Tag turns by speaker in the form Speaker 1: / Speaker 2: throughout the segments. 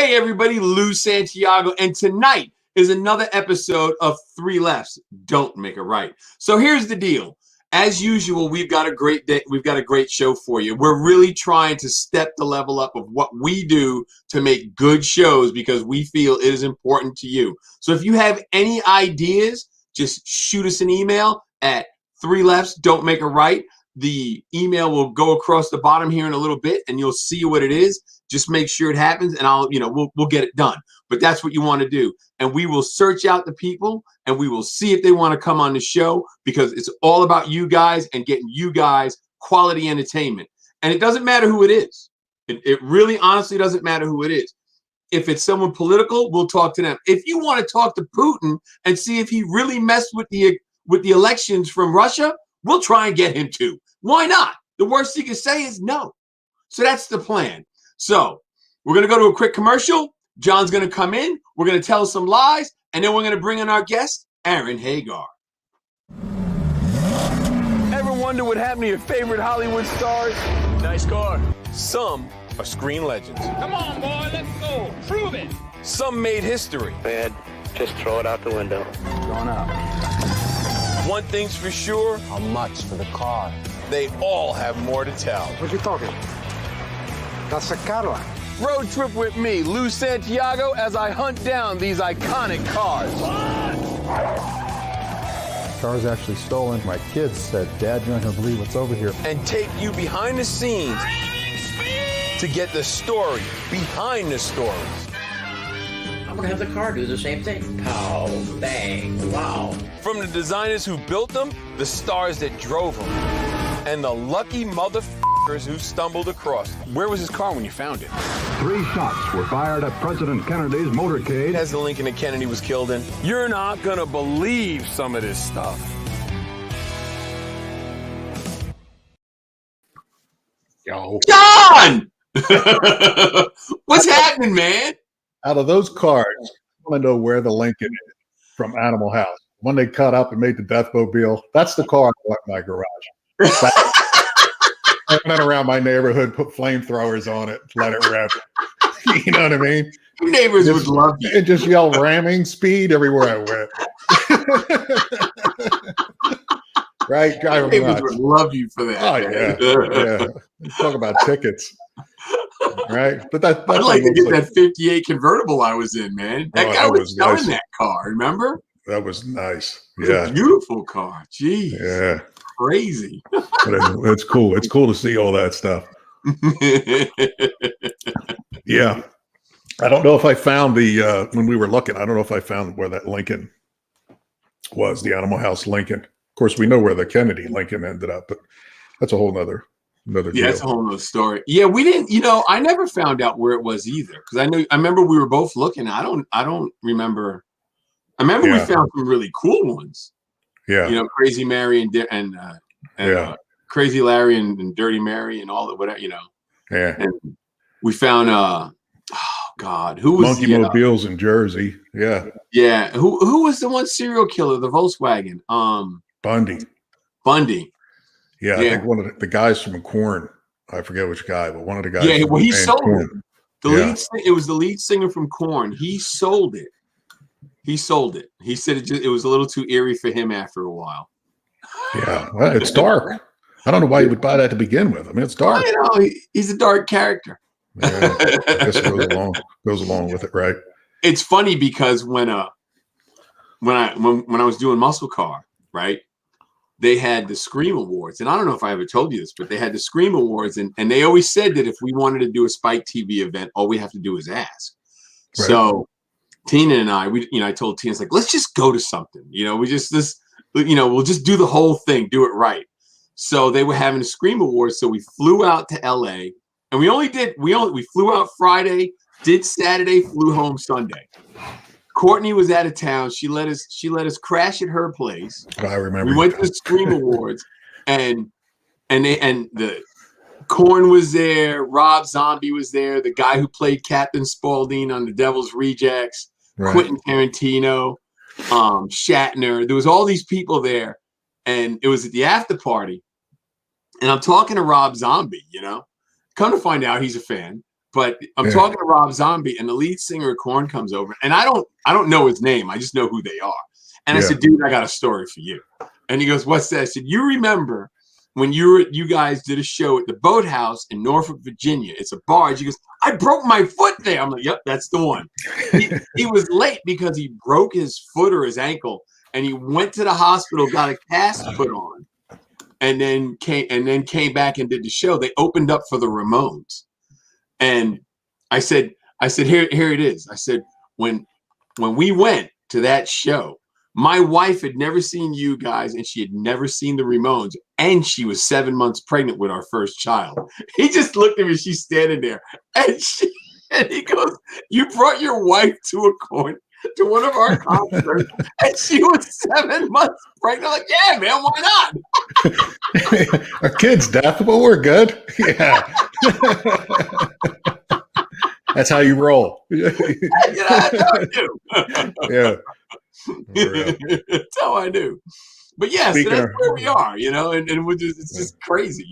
Speaker 1: Hey everybody, Lou Santiago, and tonight is another episode of Three Lefts Don't Make a Right. So here's the deal. As usual, we've got a great day. We've got a great show for you. We're really trying to step the level up of what we do to make good shows because we feel it is important to you. So if you have any ideas, just shoot us an email at 3 lefts don't make a right. The email will go across the bottom here in a little bit and you'll see what it is. Just make sure it happens and we'll get it done. But that's what you want to do. And we will search out the people and we will see if they want to come on the show because it's all about you guys and getting you guys quality entertainment. And it doesn't matter who it is. It really honestly doesn't matter who it is. If it's someone political, we'll talk to them. If you want to talk to Putin and see if he really messed with the elections from Russia, we'll try and get him too. Why not? The worst he can say is no. So that's the plan. So we're going to go to a quick commercial. John's going to come in. We're going to tell some lies. And then we're going to bring in our guest, Aaron Hagar.
Speaker 2: Ever wonder what happened to your favorite Hollywood stars? Nice car. Some are screen legends.
Speaker 3: Come on, boy, let's go. Prove it.
Speaker 2: Some made history.
Speaker 4: Bad. Just throw it out the window.
Speaker 2: Gone out. One thing's for sure.
Speaker 5: How much for the car?
Speaker 2: They all have more to tell.
Speaker 5: What you talking? That's a Cadillac.
Speaker 2: Road trip with me, Lou Santiago, as I hunt down these iconic cars.
Speaker 6: Car's actually stolen. My kids said, Dad, you're not going to believe what's over here.
Speaker 2: And take you behind the scenes to get the story behind the stories.
Speaker 7: I'm gonna have the car do the same thing. Pow, bang, wow.
Speaker 2: From the designers who built them, the stars that drove them, and the lucky motherfuckers who stumbled across them. Where was his car when you found it?
Speaker 8: 3 shots were fired at President Kennedy's motorcade.
Speaker 2: As the Lincoln that Kennedy was killed in. You're not gonna believe some of this stuff.
Speaker 6: Yo.
Speaker 1: John! What's happening, man?
Speaker 6: Out of those cars, I want to know where the Lincoln is from Animal House. When they cut up and made the Deathmobile, that's the car I want in my garage. I went around my neighborhood, put flamethrowers on it, let it rip. You know what I mean?
Speaker 1: Your neighbors would love you.
Speaker 6: And just yell ramming speed everywhere I went. Right?
Speaker 1: Your neighbors would love you for that.
Speaker 6: Oh, yeah. Talk about tickets. Right? But that's
Speaker 1: I'd like to get that 58 convertible I was in, man. That guy was selling that car, remember?
Speaker 6: That was nice.
Speaker 1: It was a beautiful car. Jeez.
Speaker 6: Yeah.
Speaker 1: Crazy.
Speaker 6: But it's cool. It's cool to see all that stuff. Yeah. I don't know if I found when we were looking, I don't know if I found where that Lincoln was, the Animal House Lincoln. Of course, we know where the Kennedy Lincoln ended up, but that's a whole nother deal.
Speaker 1: That's a whole other story. Yeah, we didn't, I never found out where it was either. Because I remember we were both looking. I don't remember. I remember we found some really cool ones.
Speaker 6: Yeah.
Speaker 1: Crazy Mary and Crazy Larry and Dirty Mary and all that, whatever,
Speaker 6: Yeah.
Speaker 1: And we found who was
Speaker 6: Monkey Mobiles in Jersey. Yeah.
Speaker 1: Yeah. Who was the one serial killer, the Volkswagen? Bundy.
Speaker 6: Yeah, I think one of the guys from Korn. I forget which guy, but one of the guys.
Speaker 1: Yeah, well, he sold
Speaker 6: Korn.
Speaker 1: it. It was the lead singer from Korn. He sold it. He said it was a little too eerie for him after a while.
Speaker 6: Yeah, well, it's dark. I don't know why you would buy that to begin with. I mean, it's dark.
Speaker 1: He's a dark character.
Speaker 6: Yeah, I guess it goes along with it, right?
Speaker 1: It's funny because when I was doing Muscle Car, right? They had the Scream Awards, and I don't know if I ever told you this, but they had the Scream Awards, and they always said that if we wanted to do a Spike TV event, all we have to do is ask. Right. So Tina and I told Tina, it's like, let's just go to something, we'll just do the whole thing, do it right. So they were having the Scream Awards, so we flew out to LA, and we flew out Friday, did Saturday, flew home Sunday. Courtney was out of town. She let us crash at her place.
Speaker 6: I remember.
Speaker 1: We went to the Scream Awards, and the Korn was there. Rob Zombie was there. The guy who played Captain Spaulding on The Devil's Rejects. Right. Quentin Tarantino, Shatner. There was all these people there, and it was at the after party. And I'm talking to Rob Zombie. Come to find out, he's a fan. But I'm talking to Rob Zombie, and the lead singer of Korn comes over, and I don't know his name. I just know who they are. And I said, dude, I got a story for you. And he goes, what's that? I said, you remember when you guys did a show at the Boathouse in Norfolk, Virginia? It's a barge. He goes, I broke my foot there. I'm like, yep, that's the one. He was late because he broke his foot or his ankle, and he went to the hospital, got a cast put on, and then came back and did the show. They opened up for the Ramones. And I said, here it is. I said, when we went to that show, my wife had never seen you guys, and she had never seen the Ramones, and she was 7 months pregnant with our first child. He just looked at me. She's standing there, and he goes, "You brought your wife to one of our concerts, and she was 7 months pregnant." I'm like, yeah, man, why not?
Speaker 6: Our kid's deaf, but we're good. Yeah. That's how you roll.
Speaker 1: That's how I do.
Speaker 6: Yeah.
Speaker 1: That's how I do. But yeah, so that's where we are, and it's just crazy,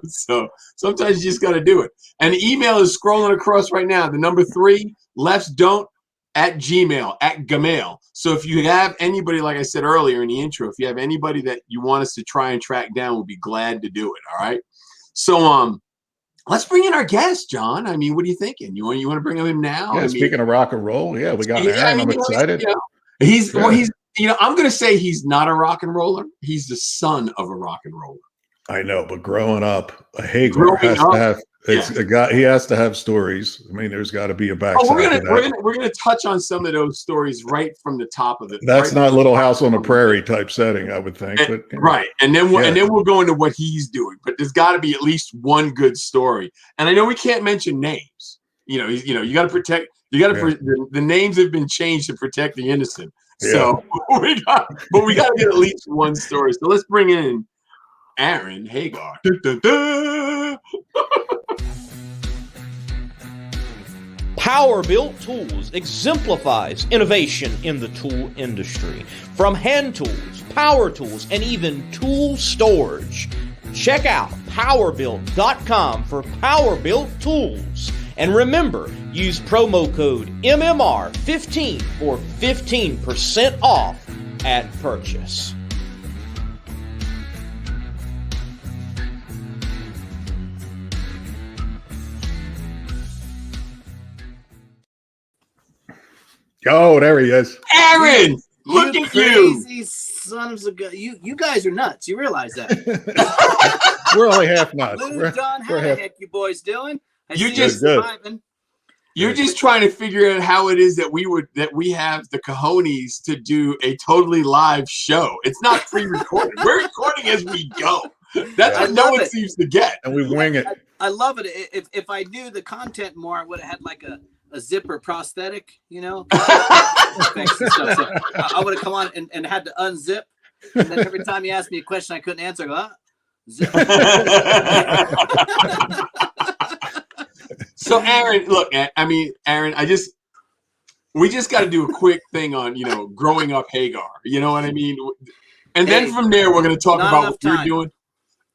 Speaker 1: So sometimes you just got to do it. And the email is scrolling across right now. The number 3, lefts don't @gmail. So if you have anybody, like I said earlier in the intro, if you have anybody that you want us to try and track down, we'll be glad to do it. All right. So let's bring in our guest, John. I mean, what are you thinking? You want to bring him in now?
Speaker 6: Yeah, speaking of rock and roll, yeah, we got Aaron. I'm excited.
Speaker 1: He's I'm going to say he's not a rock and roller. He's the son of a rock and roller.
Speaker 6: I know, but growing up, a Hagar has to have a guy. He has to have stories. I mean, there's got to be a backside.
Speaker 1: Oh, we're gonna touch on some of those stories right from the top of it.
Speaker 6: That's not Little House on the Prairie type setting, I would think.
Speaker 1: Right, and then we'll go into what he's doing. But there's got to be at least one good story. And I know we can't mention names. You got to protect. The names have been changed to protect the innocent. So we got to get at least one story. So let's bring in Aaron Hagar.
Speaker 9: Power-Built Tools exemplifies innovation in the tool industry. From hand tools, power tools, and even tool storage. Check out powerbuilt.com for Power-Built Tools. And remember, use promo code MMR15 for 15% off at purchase.
Speaker 6: Oh, there he is.
Speaker 1: Aaron, look at you.
Speaker 10: Crazy son of a gun. You guys are nuts. You realize that?
Speaker 6: We're only half nuts.
Speaker 10: Lou, John, how the heck you boys doing?
Speaker 1: You're just trying to figure out how it is that we have the cojones to do a totally live show. It's not pre-recorded. We're recording as we go. That's what no one seems to get.
Speaker 6: And we wing it.
Speaker 10: I love it. If I knew the content more, I would have had like a zipper prosthetic, So I would have come on and had to unzip. And then every time you asked me a question I couldn't answer, I go, zip.
Speaker 1: So Aaron, look, Aaron, we just got to do a quick thing on, growing up Hagar. You know what I mean? And then from there, we're going to talk about what you're doing.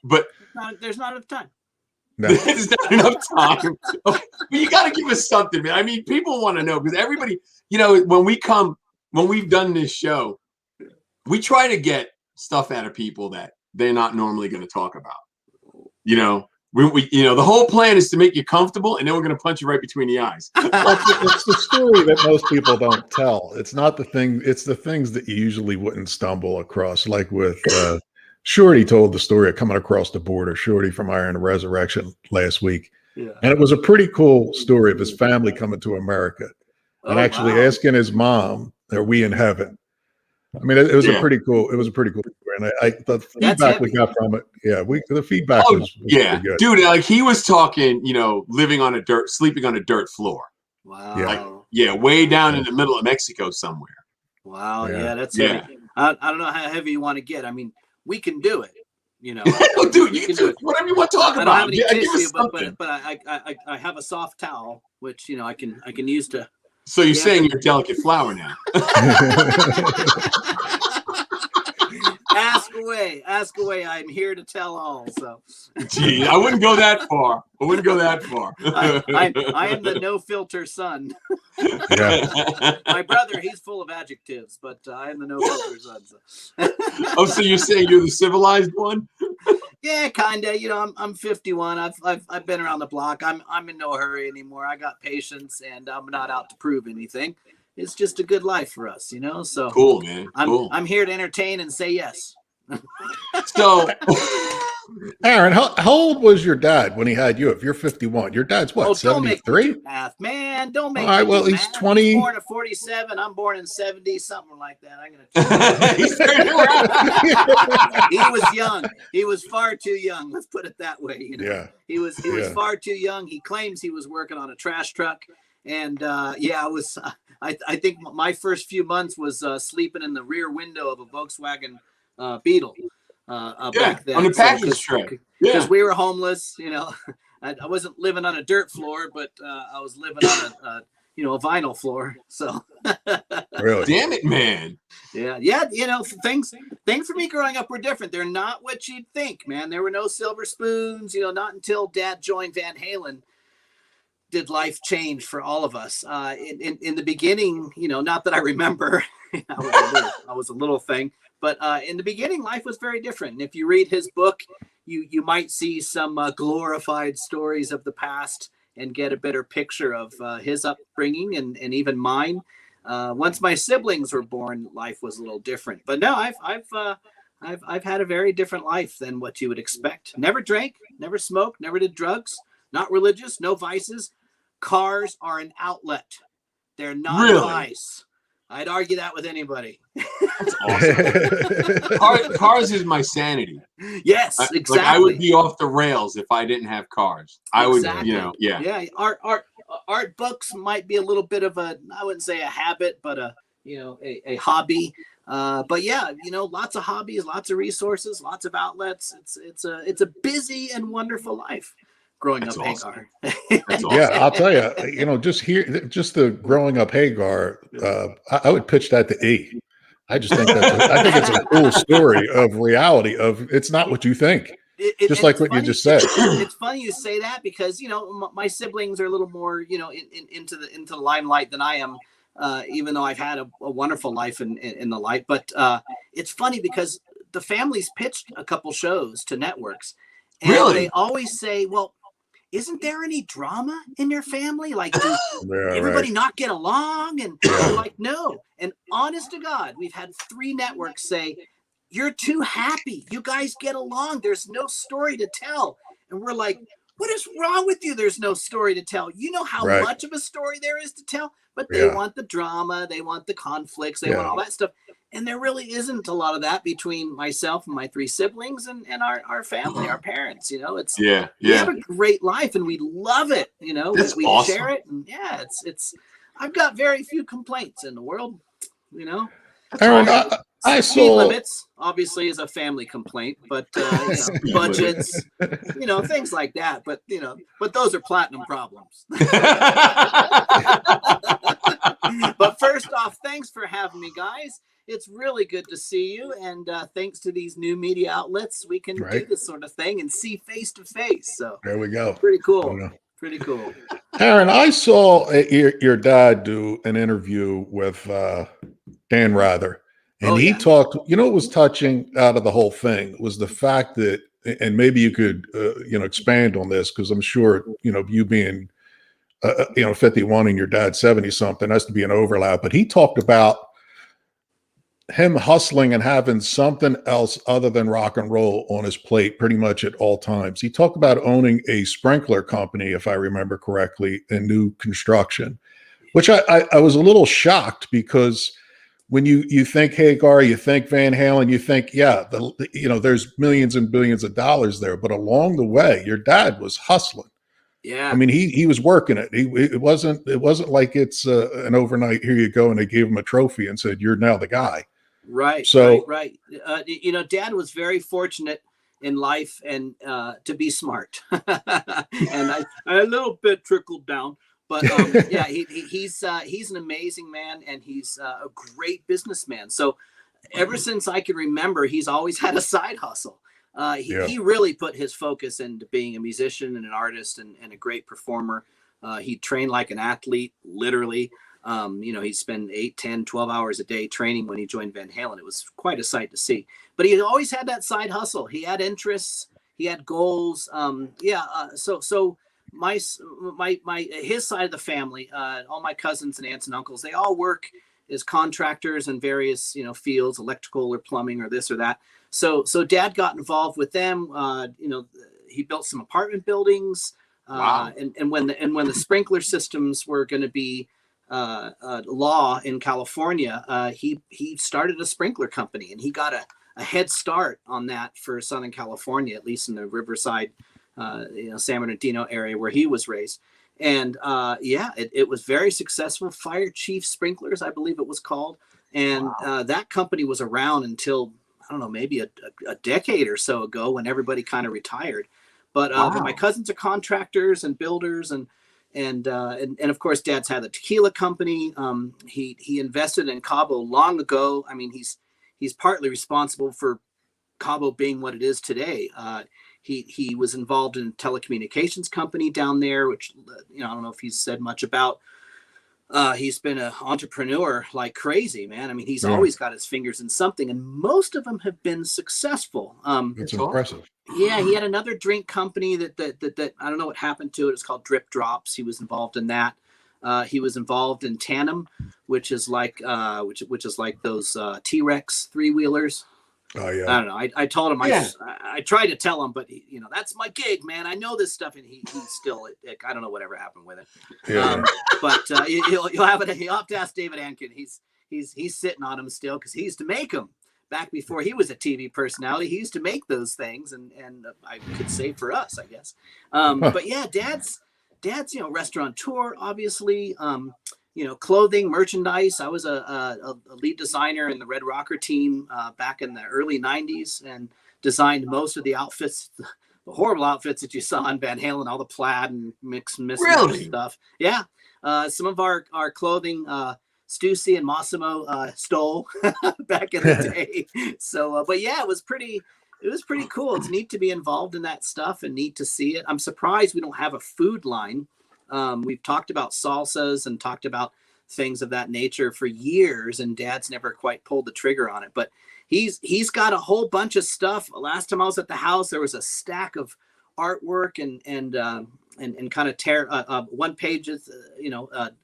Speaker 1: But
Speaker 10: there's not enough time.
Speaker 6: No.
Speaker 1: There's not enough time. But you got to give us something, man. I mean, people want to know because everybody, when we've done this show, we try to get stuff out of people that they're not normally going to talk about. The whole plan is to make you comfortable, and then we're going to punch you right between the eyes.
Speaker 6: It's the story that most people don't tell. It's not the thing. It's the things that you usually wouldn't stumble across, like with Shorty told the story of coming across the border, Shorty from Iron Resurrection last week. Yeah. And it was a pretty cool story of his family coming to America and asking his mom, "Are we in heaven?" I mean, it was a pretty cool story. And the feedback we got from it, the feedback was pretty good.
Speaker 1: Dude, like he was talking, sleeping on a dirt floor.
Speaker 10: Wow.
Speaker 1: Way down in the middle of Mexico somewhere.
Speaker 10: Wow. Yeah, that's heavy. I don't know how heavy you want to get. I mean, we can do it,
Speaker 1: Dude, you can do it. Whatever you want to talk about.
Speaker 10: I don't have any tissue, but I have a soft towel, which I can use to.
Speaker 1: So you're saying you're a delicate flower now?
Speaker 10: Ask away. away. Ask away. I'm here to tell all. So,
Speaker 1: Gee, I wouldn't go that far.
Speaker 10: I am the no filter son.
Speaker 6: Yeah.
Speaker 10: My brother, he's full of adjectives, but I am the no filter son. So.
Speaker 1: Oh, so you're saying you're the civilized one?
Speaker 10: Yeah, kind of. You know, I'm 51. I've been around the block. I'm in no hurry anymore. I got patience, and I'm not out to prove anything. It's just a good life for us, you know. So
Speaker 1: cool, man. Cool.
Speaker 10: I'm here to entertain and say yes.
Speaker 1: So,
Speaker 6: Aaron, how old was your dad when he had you? If you're 51, your dad's what, 73?
Speaker 10: Math, man. Don't make
Speaker 6: All right, well, he's
Speaker 10: math.
Speaker 6: 20.
Speaker 10: He's born at 47. I'm born in 70, something like that. I'm gonna. He was young. He was far too young. Let's put it that way. You know?
Speaker 6: Yeah.
Speaker 10: He was far too young. He claims he was working on a trash truck, and I was. I think my first few months was sleeping in the rear window of a Volkswagen Beetle. Back then,
Speaker 1: on the package tray.
Speaker 10: Because we were homeless, you know. I wasn't living on a dirt floor, but I was living on a vinyl floor. So
Speaker 6: Really?
Speaker 1: Damn it, man.
Speaker 10: Yeah. You know, things for me growing up were different. They're not what you'd think, man. There were no silver spoons. You know, not until Dad joined Van Halen did life change for all of us. In the beginning, you know, not that I remember, I was a little thing, but in the beginning, life was very different. And if you read his book, you might see some glorified stories of the past and get a better picture of his upbringing and even mine. Once my siblings were born, life was a little different. But no, I've had a very different life than what you would expect. Never drank, never smoked, never did drugs, not religious, no vices. Cars are an outlet. They're not a vice. I'd argue that with anybody.
Speaker 1: That's awesome. Cars is my sanity.
Speaker 10: Yes, exactly.
Speaker 1: Like I would be off the rails if I didn't have cars. I would, yeah.
Speaker 10: Yeah, art books might be a little bit of I wouldn't say a habit, but a hobby. But yeah, you know, lots of hobbies, lots of resources, lots of outlets. It's a busy and wonderful life. Growing up Hagar.
Speaker 1: Awesome.
Speaker 6: Yeah, I'll tell you, you know, just the growing up Hagar, I would pitch that to E. I just think I think it's a cool story of reality of it's not what you think. Just like what you just said.
Speaker 10: It's funny you say that because, you know, my siblings are a little more, you know, into the limelight than I am, even though I've had a wonderful life in the light. But it's funny because the families pitched a couple shows to networks. And they always say, well, isn't there any drama in your family? Like, does everybody not get along? And they're like, no. And honest to God, we've had 3 networks say, you're too happy. You guys get along. There's no story to tell. And we're like, what is wrong with you? There's no story to tell. You know how much of a story there is to tell, but they want the drama. They want the conflicts. They want all that stuff. And there really isn't a lot of that between myself and my 3 siblings and our family, our parents. You know, we have a great life and we love it. You know, we
Speaker 1: awesome.
Speaker 10: share it. And it's I've got very few complaints in the world, you know.
Speaker 6: Aaron, I
Speaker 10: Speed
Speaker 6: saw
Speaker 10: limits obviously is a family complaint, but you know, budgets, you know, things like that. But you know, those are platinum problems. But first off, thanks for having me, guys. It's really good to see you, and thanks to these new media outlets, we can do this sort of thing and see face to face. So
Speaker 6: there we go.
Speaker 10: Pretty cool. Pretty cool.
Speaker 6: Aaron, I saw your dad do an interview with Dan Rather, and he talked. You know, what was touching out of the whole thing was the fact that, and maybe you could expand on this because I'm sure you being 51 and your dad 70 something has to be an overlap. But he talked about him hustling and having something else other than rock and roll on his plate pretty much at all times. He talked about owning a sprinkler company, if I remember correctly, in new construction, which I was a little shocked because when you think Hagar, you think Van Halen, you think, there's millions and billions of dollars there. But along the way, your dad was hustling.
Speaker 10: Yeah.
Speaker 6: I mean, he was working it. It wasn't like it's an overnight, here you go, and they gave him a trophy and said, you're now the guy.
Speaker 10: Right.
Speaker 6: So,
Speaker 10: right. Dad was very fortunate in life and to be smart, and I a little bit trickled down. But he's an amazing man, and he's a great businessman. So ever since I can remember, he's always had a side hustle. He really put his focus into being a musician and an artist and a great performer. He trained like an athlete, literally. He spent 8, 10, 12 hours a day training when he joined Van Halen. It was quite a sight to see. But he always had that side hustle. He had interests. He had goals. So his side of the family, all my cousins and aunts and uncles, they all work as contractors in various fields, electrical or plumbing or this or that. So Dad got involved with them. He built some apartment buildings.
Speaker 1: Wow.
Speaker 10: And when the sprinkler systems were going to be law in California, he started a sprinkler company, and he got a head start on that for Southern California, at least in the Riverside, San Bernardino area where he was raised. And it was very successful. Fire Chief Sprinklers, I believe it was called. And that company was around until, I don't know, maybe a decade or so ago, when everybody kind of retired. But my cousins are contractors and builders, and of course, Dad's had a tequila company. He invested in Cabo long ago. I mean, he's partly responsible for Cabo being what it is today. He was involved in a telecommunications company down there, which I don't know if he's said much about. He's been an entrepreneur like crazy, man. I mean, he's always got his fingers in something, and most of them have been successful.
Speaker 6: It's impressive.
Speaker 10: Yeah, he had another drink company that I don't know what happened to it. It's called Drip Drops. He was involved in that. He was involved in Tandem, which is like those T-Rex 3-wheelers.
Speaker 6: Oh yeah.
Speaker 10: I don't know. I told him I tried to tell him, but that's my gig, man. I know this stuff, and he's still. I don't know whatever happened with it.
Speaker 6: Yeah.
Speaker 10: But you'll have it. You'll have to ask David Ankin. He's sitting on them still, because he used to make them back before he was a TV personality. He used to make those things, and I could say for us, I guess. But yeah, Dad's restaurateur, obviously. Clothing, merchandise. I was a lead designer in the Red Rocker team back in the early 90s, and designed most of the outfits, the horrible outfits that you saw in Van Halen, all the plaid and mix stuff. Yeah. Some of our clothing, Stussy and Massimo stole back in the day. So, but yeah, it was pretty cool. It's neat to be involved in that stuff and neat to see it. I'm surprised we don't have a food line. We've talked about salsas and talked about things of that nature for years, and Dad's never quite pulled the trigger on it. But he's got a whole bunch of stuff. Last time I was at the house, there was a stack of artwork and kind of one pages,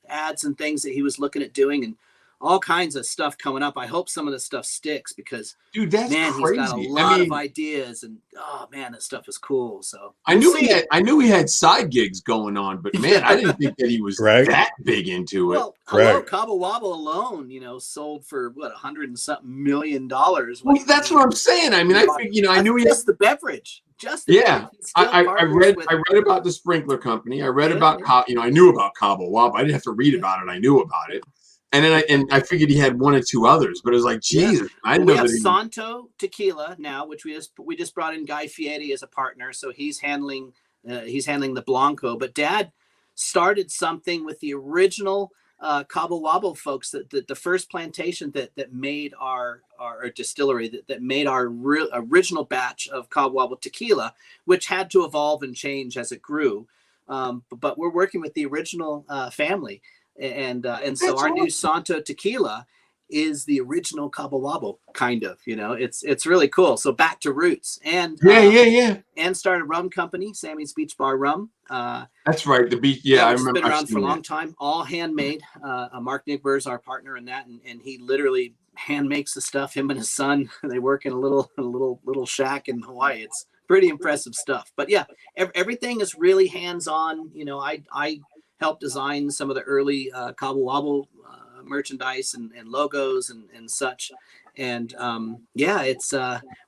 Speaker 10: ads and things that he was looking at doing, and all kinds of stuff coming up. I hope some of this stuff sticks, because
Speaker 1: dude, that's crazy.
Speaker 10: He's got a lot of ideas, and oh man, that stuff is cool. So
Speaker 1: I knew he had side gigs going on, but man, I didn't think that he was that big into it.
Speaker 10: Well, hello, Cabo Wabo alone, sold for what, $100 and something million. Well,
Speaker 1: that's what I'm saying. I mean, I think I knew he
Speaker 10: just the beverage.
Speaker 1: I read about the sprinkler company. I read about I knew about Cabo Wabo. I didn't have to read about it. I knew about it. And then I figured he had 1 or 2 others, but it was like, Jesus, I didn't know that. We have
Speaker 10: Santo Tequila now, which we just brought in Guy Fieri as a partner, so he's handling the Blanco. But Dad started something with the original Cabo Wabo folks, that the first plantation that made our distillery, that made our original batch of Cabo Wabo tequila, which had to evolve and change as it grew. But we're working with the original family. And so our new Santo Tequila is the original Cabo Wabo, kind of. It's really cool. So back to roots, and and started a rum company, Sammy's Beach Bar Rum.
Speaker 1: That's right, the beach. Yeah, I remember.
Speaker 10: It's been around for a long time, all handmade. Mark Nigber is our partner in that, and he literally hand makes the stuff. Him and his son, they work in a little shack in Hawaii. It's pretty impressive stuff. But yeah, everything is really hands on. I helped design some of the early Cabo Wabo merchandise and logos and such. And it's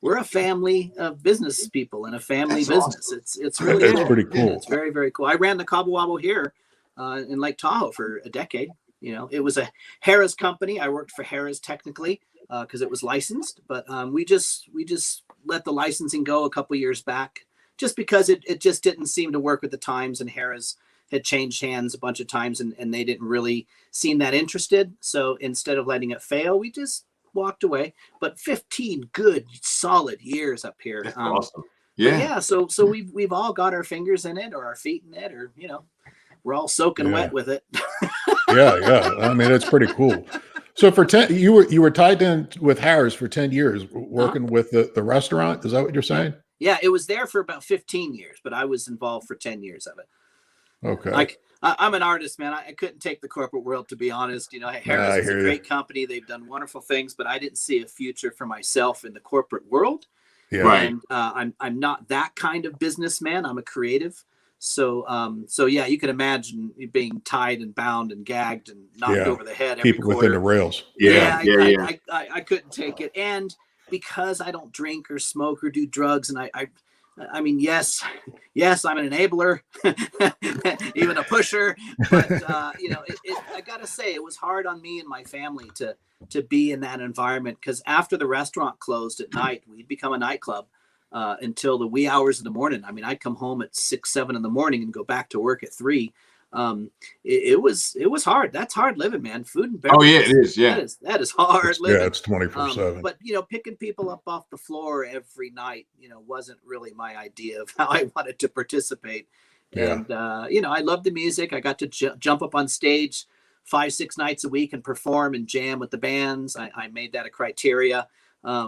Speaker 10: we're a family of business people and a family business. Awesome. It's really cool.
Speaker 6: Pretty cool.
Speaker 10: It's very, very cool. I ran the Cabo Wabo here in Lake Tahoe for a decade. It was a Harrah's company. I worked for Harrah's technically because it was licensed, but we just let the licensing go a couple years back, just because it just didn't seem to work with the times, and Harrah's had changed hands a bunch of times, and they didn't really seem that interested. So instead of letting it fail, we just walked away, but 15 good, solid years up here.
Speaker 1: That's awesome.
Speaker 10: Yeah. So we've all got our fingers in it or our feet in it, or, we're all soaking wet with it.
Speaker 6: Yeah. I mean, it's pretty cool. So for 10, you were tied in with Harris for 10 years, working with the restaurant. Is that what you're saying?
Speaker 10: Yeah, it was there for about 15 years, but I was involved for 10 years of it.
Speaker 6: Okay.
Speaker 10: I'm an artist, man. I couldn't take the corporate world, to be honest. Harris is a great company. They've done wonderful things, but I didn't see a future for myself in the corporate world.
Speaker 6: Yeah.
Speaker 1: Right.
Speaker 10: And I'm not that kind of businessman. I'm a creative. So yeah, you can imagine being tied and bound and gagged and knocked over the head every
Speaker 6: Keep it
Speaker 10: quarter.
Speaker 6: within the rails.
Speaker 10: Yeah. I couldn't take it. And because I don't drink or smoke or do drugs, and I mean, yes, I'm an enabler, even a pusher, but I gotta say, it was hard on me and my family to be in that environment, because after the restaurant closed at night, we'd become a nightclub until the wee hours of the morning. I mean, I'd come home at 6, 7 in the morning and go back to work at 3. It was hard. That's hard living, man. Food and beverage.
Speaker 1: Oh yeah, it is. Yeah,
Speaker 10: that is hard living.
Speaker 6: Yeah, it's 24/7.
Speaker 10: But picking people up off the floor every night, wasn't really my idea of how I wanted to participate.
Speaker 6: Yeah.
Speaker 10: And I loved the music. I got to jump up on stage 5, 6 nights a week and perform and jam with the bands. I made that a criteria,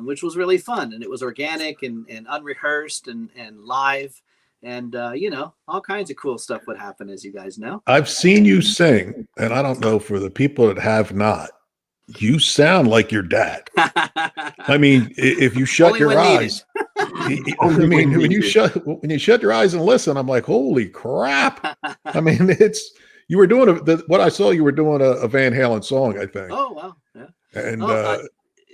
Speaker 10: which was really fun, and it was organic and unrehearsed and live. And, all kinds of cool stuff would happen, as you guys know.
Speaker 6: I've seen you sing, and I don't know, for the people that have not, you sound like your dad. I mean, if you shut your eyes, when you shut your eyes and listen, I'm like, holy crap. I mean, you were doing what I saw, you were doing a Van Halen song, I think.
Speaker 10: Oh, wow. Yeah.
Speaker 6: And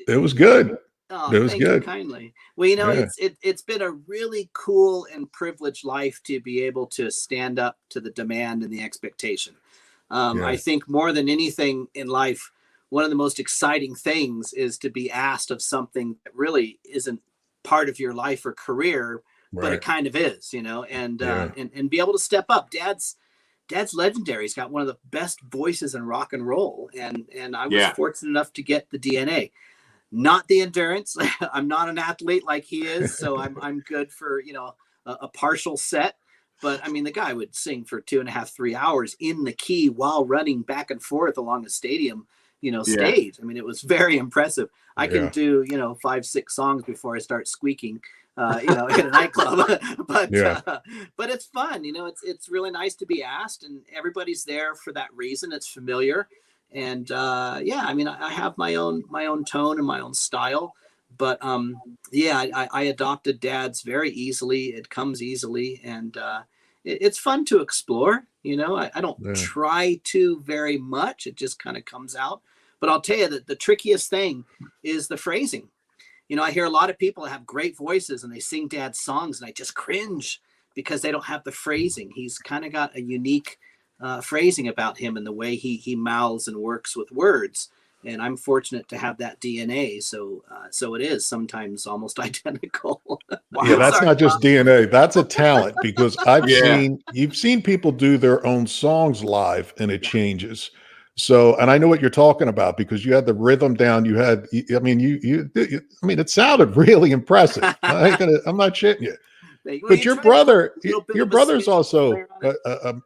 Speaker 6: it was good.
Speaker 10: Oh,
Speaker 6: it was
Speaker 10: thank
Speaker 6: good.
Speaker 10: You kindly. Well, it's been a really cool and privileged life to be able to stand up to the demand and the expectation. I think more than anything in life, one of the most exciting things is to be asked of something that really isn't part of your life or career, but it kind of is, and be able to step up. Dad's legendary. He's got one of the best voices in rock and roll, and I was fortunate enough to get the DNA. Not the endurance. I'm not an athlete like he is, so I'm good for a partial set. But I mean, the guy would sing for 2.5, 3 hours in the key while running back and forth along a stadium, stage. I mean, it was very impressive. I can do 5, 6 songs before I start squeaking, in a nightclub. But it's fun. It's really nice to be asked, and everybody's there for that reason. It's familiar. And I mean, I have my own tone and my own style, but I adopted Dad's very easily. It comes easily, and it's fun to explore. I don't try to very much. It just kind of comes out. But I'll tell you that the trickiest thing is the phrasing. I hear a lot of people that have great voices and they sing Dad's songs, and I just cringe because they don't have the phrasing. He's kind of got a unique phrasing about him and the way he mouths and works with words, and I'm fortunate to have that DNA. So it is sometimes almost identical.
Speaker 6: Wow. Yeah, that's not just DNA. That's a talent, because you've seen people do their own songs live and it changes. So, and I know what you're talking about, because you had the rhythm down. You had, I mean, it sounded really impressive. I'm not shitting you. But your brother's also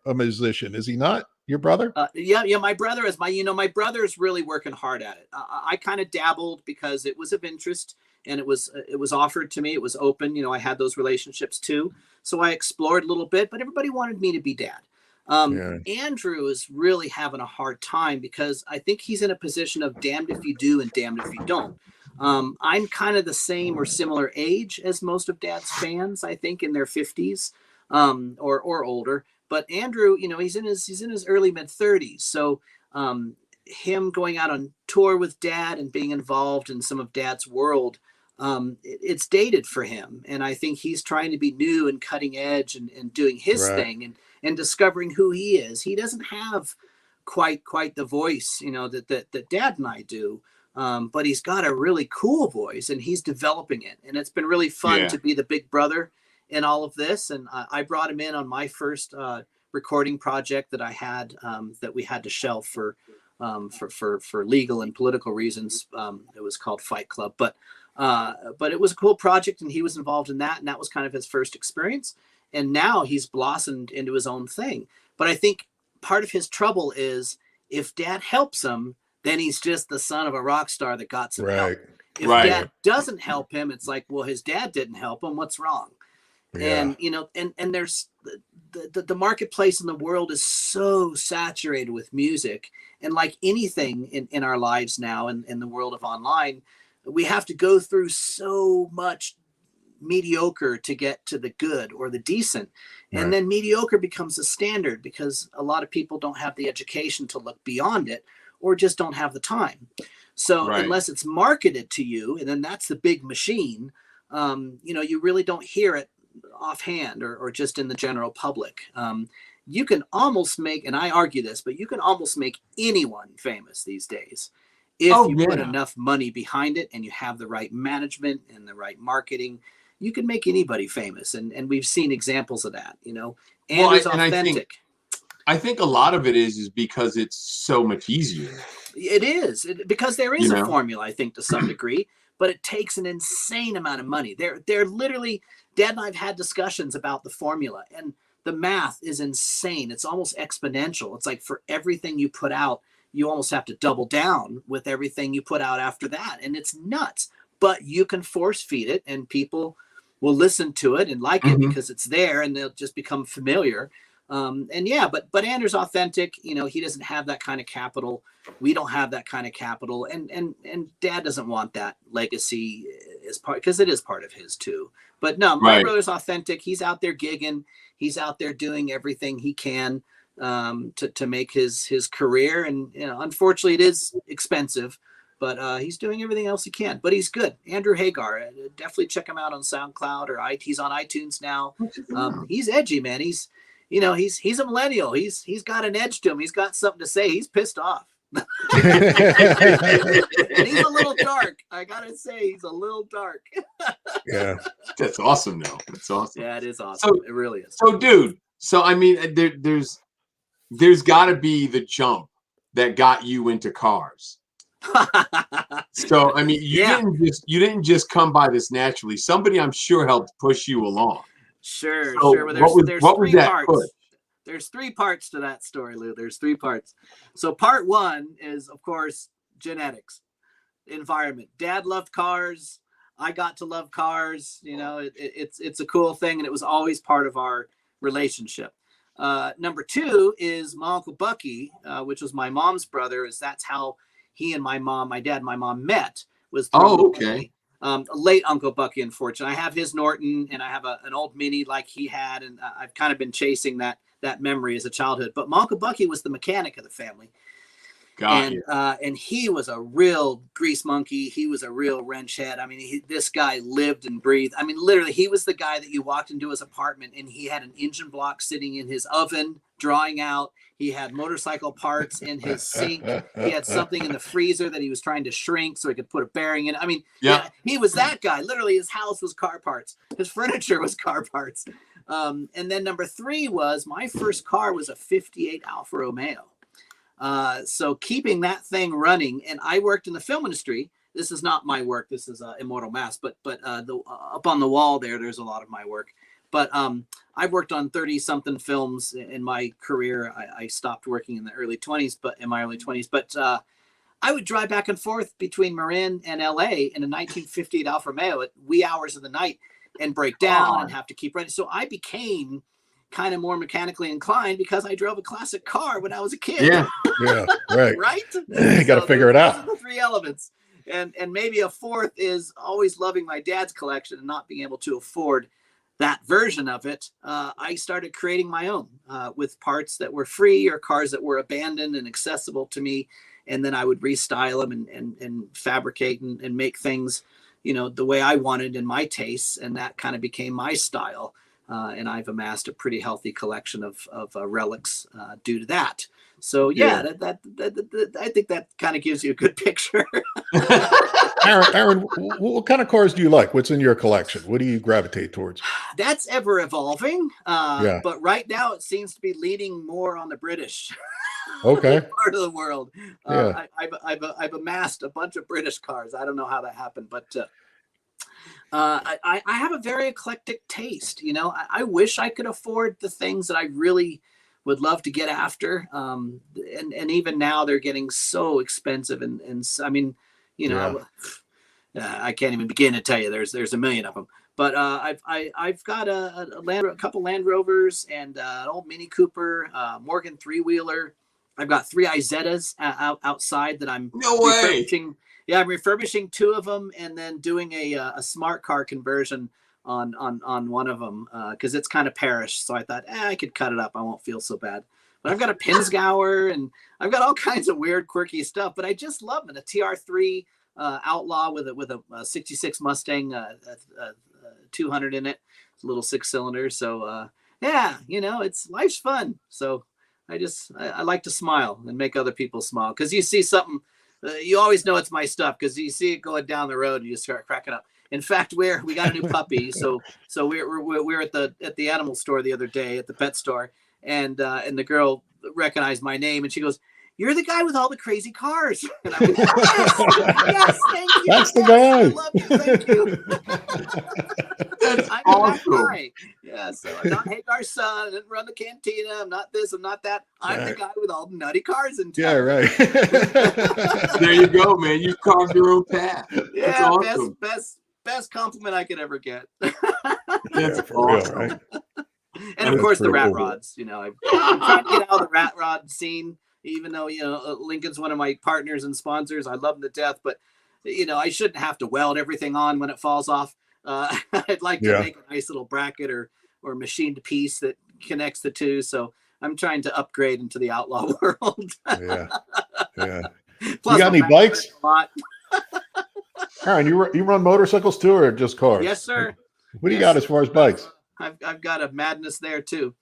Speaker 6: a musician, is he not? Your brother?
Speaker 10: Yeah. My brother is my brother's really working hard at it. I kind of dabbled because it was of interest, and it was offered to me. It was open. I had those relationships too. So I explored a little bit, but everybody wanted me to be dad. Andrew is really having a hard time, because I think he's in a position of damned if you do and damned if you don't. I'm kind of the same or similar age as most of Dad's fans, I think, in their 50s or older. But Andrew, he's in his early mid 30s. So him going out on tour with Dad and being involved in some of Dad's world, it's dated for him. And I think he's trying to be new and cutting edge and doing his thing and discovering who he is. He doesn't have quite the voice, that Dad and I do. But he's got a really cool voice, and he's developing it. And it's been really fun to be the big brother in all of this. And I brought him in on my first recording project that I had, that we had to shelve for for legal and political reasons. It was called Fight Club, but it was a cool project, and he was involved in that, and that was kind of his first experience. And now he's blossomed into his own thing. But I think part of his trouble is if Dad helps him, then he's just the son of a rock star that got some help. If Dad doesn't help him, it's like, well, his dad didn't help him. What's wrong? Yeah. And and there's the marketplace in the world is so saturated with music, and like anything in our lives now, in the world of online, we have to go through so much mediocre to get to the good or the decent. And then mediocre becomes a standard because a lot of people don't have the education to look beyond it, or just don't have the time. So unless it's marketed to you, and then that's the big machine, you really don't hear it offhand or just in the general public. You can almost make, and I argue this, but you can almost make anyone famous these days if you put enough money behind it and you have the right management and the right marketing. You can make anybody famous, and we've seen examples of that. And it's authentic.
Speaker 1: I think a lot of it is because it's so much easier.
Speaker 10: It is because there is a formula, I think, to some degree, but it takes an insane amount of money. They're literally, Dad and I have had discussions about the formula, and the math is insane. It's almost exponential. It's like for everything you put out, you almost have to double down with everything you put out after that. And it's nuts, but you can force feed it, and people will listen to it and like it because it's there, and they'll just become familiar. But Andrew's authentic. He doesn't have that kind of capital. We don't have that kind of capital, and Dad doesn't want that legacy as part, because it is part of his too. But no, my brother's authentic. He's out there gigging. He's out there doing everything he can to make his career. And unfortunately, it is expensive. But he's doing everything else he can. But he's good. Andrew Hagar, definitely check him out on SoundCloud, or he's on iTunes now. He's edgy, man. He's a millennial. He's got an edge to him. He's got something to say. He's pissed off. And he's a little dark. I gotta say, he's a little dark.
Speaker 6: Yeah,
Speaker 1: that's awesome, though. That's awesome.
Speaker 10: Yeah, it is awesome. It really is.
Speaker 1: So, dude. So, I mean, there's got to be the jump that got you into cars. So, I mean, you didn't just come by this naturally. Somebody, I'm sure, helped push you along.
Speaker 10: Sure.
Speaker 1: Well, there's three parts. Push?
Speaker 10: There's 3 parts to that story, Lou. There's 3 parts. So part 1 is, of course, genetics, environment. Dad loved cars. I got to love cars. It's a cool thing, and it was always part of our relationship. Number 2 is my Uncle Bucky, which was my mom's brother. That's how he and my dad and my mom met. Was
Speaker 1: okay.
Speaker 10: Late Uncle Bucky, unfortunately. I have his Norton, and I have an old Mini like he had, and I've kind of been chasing that memory as a childhood. But my Uncle Bucky was the mechanic of the family. And he was a real grease monkey. He was a real wrench head. I mean, this guy lived and breathed. I mean, literally, he was the guy that you walked into his apartment, and he had an engine block sitting in his oven, drying out. He had motorcycle parts in his sink. He had something in the freezer that he was trying to shrink so he could put a bearing in. I mean, he was that guy. Literally, his house was car parts. His furniture was car parts. And then number 3 was my first car was a 58 Alfa Romeo. So keeping that thing running, and I worked in the film industry. This is not my work. This is Immortal Mass, but up on the wall there's a lot of my work. But I've worked on 30-something films in my career. I stopped working in the early 20s, but in my early 20s. But I would drive back and forth between Marin and LA in a 1958 Alfa Romeo at wee hours of the night and break down and have to keep running. So I became kind of more mechanically inclined because I drove a classic car when I was a kid.
Speaker 6: Yeah, right.
Speaker 10: Right?
Speaker 6: You got to figure it out.
Speaker 10: Those are the 3 elements. And maybe a 4th is always loving my dad's collection and not being able to afford that version of it. I started creating my own with parts that were free or cars that were abandoned and accessible to me. And then I would restyle them and fabricate and make things, the way I wanted in my tastes. And that kind of became my style. And I've amassed a pretty healthy collection of relics due to that. So that I think that kind of gives you a good picture.
Speaker 6: Aaron, what kind of cars do you like? What's in your collection? What do you gravitate towards?
Speaker 10: That's ever evolving. But right now it seems to be leaning more on the British.
Speaker 6: Okay.
Speaker 10: part of the world.
Speaker 6: Yeah.
Speaker 10: I've amassed a bunch of British cars. I don't know how that happened, but I have a very eclectic taste. You know, I wish I could afford the things that I really would love to get after. And even now they're getting so expensive. And I mean, you know, I can't even begin to tell you. There's a million of them. But I've got a couple Land Rovers and an old Mini Cooper, Morgan 3-wheeler. I've got 3 Izettas outside that I'm refurbishing. Yeah, I'm refurbishing 2 of them and then doing a smart car conversion on one of them because it's kind of perished. So I thought, I could cut it up. I won't feel so bad. But I've got a Pinzgauer and I've got all kinds of weird, quirky stuff. But I just love it. A TR3 Outlaw with a 66 Mustang, 200 in it. It's a little 6-cylinder. So yeah, you know, life's fun. So I like to smile and make other people smile because you see something. You always know it's my stuff because you see it going down the road and you start cracking up. In fact, we got a new puppy, so we're at the animal store the other day at the pet store, and the girl recognized my name and she goes, "You're the guy with all the crazy cars." And I went, yes, thank you.
Speaker 6: That's the guy.
Speaker 10: I love you, thank you.
Speaker 1: That's
Speaker 10: I'm
Speaker 1: awesome.
Speaker 10: that guy. Yeah, so I'm not Hagar's son. I didn't run the cantina. I'm not this. I'm not that. I'm the guy with all the nutty cars in town.
Speaker 6: Yeah, right.
Speaker 1: There you go, man. You carved your own path.
Speaker 10: Yeah,
Speaker 1: That's awesome.
Speaker 10: best compliment I could ever get.
Speaker 1: That's
Speaker 6: for
Speaker 1: awesome.
Speaker 6: real, right?
Speaker 10: And of course the
Speaker 6: pretty
Speaker 10: rat
Speaker 6: cool.
Speaker 10: rods. You know, I'm trying to get out of the rat rod scene. Even though, you know, Lincoln's one of my partners and sponsors, I love him to death. But, you know, I shouldn't have to weld everything on when it falls off. I'd like to make a nice little bracket or machined piece that connects the two. So I'm trying to upgrade into the outlaw world.
Speaker 6: Yeah.
Speaker 10: Plus,
Speaker 6: you got any bikes?
Speaker 10: A lot.
Speaker 6: Aaron, you run motorcycles too, or just cars?
Speaker 10: Yes, sir.
Speaker 6: What do you got as far as bikes?
Speaker 10: I've got a madness there too.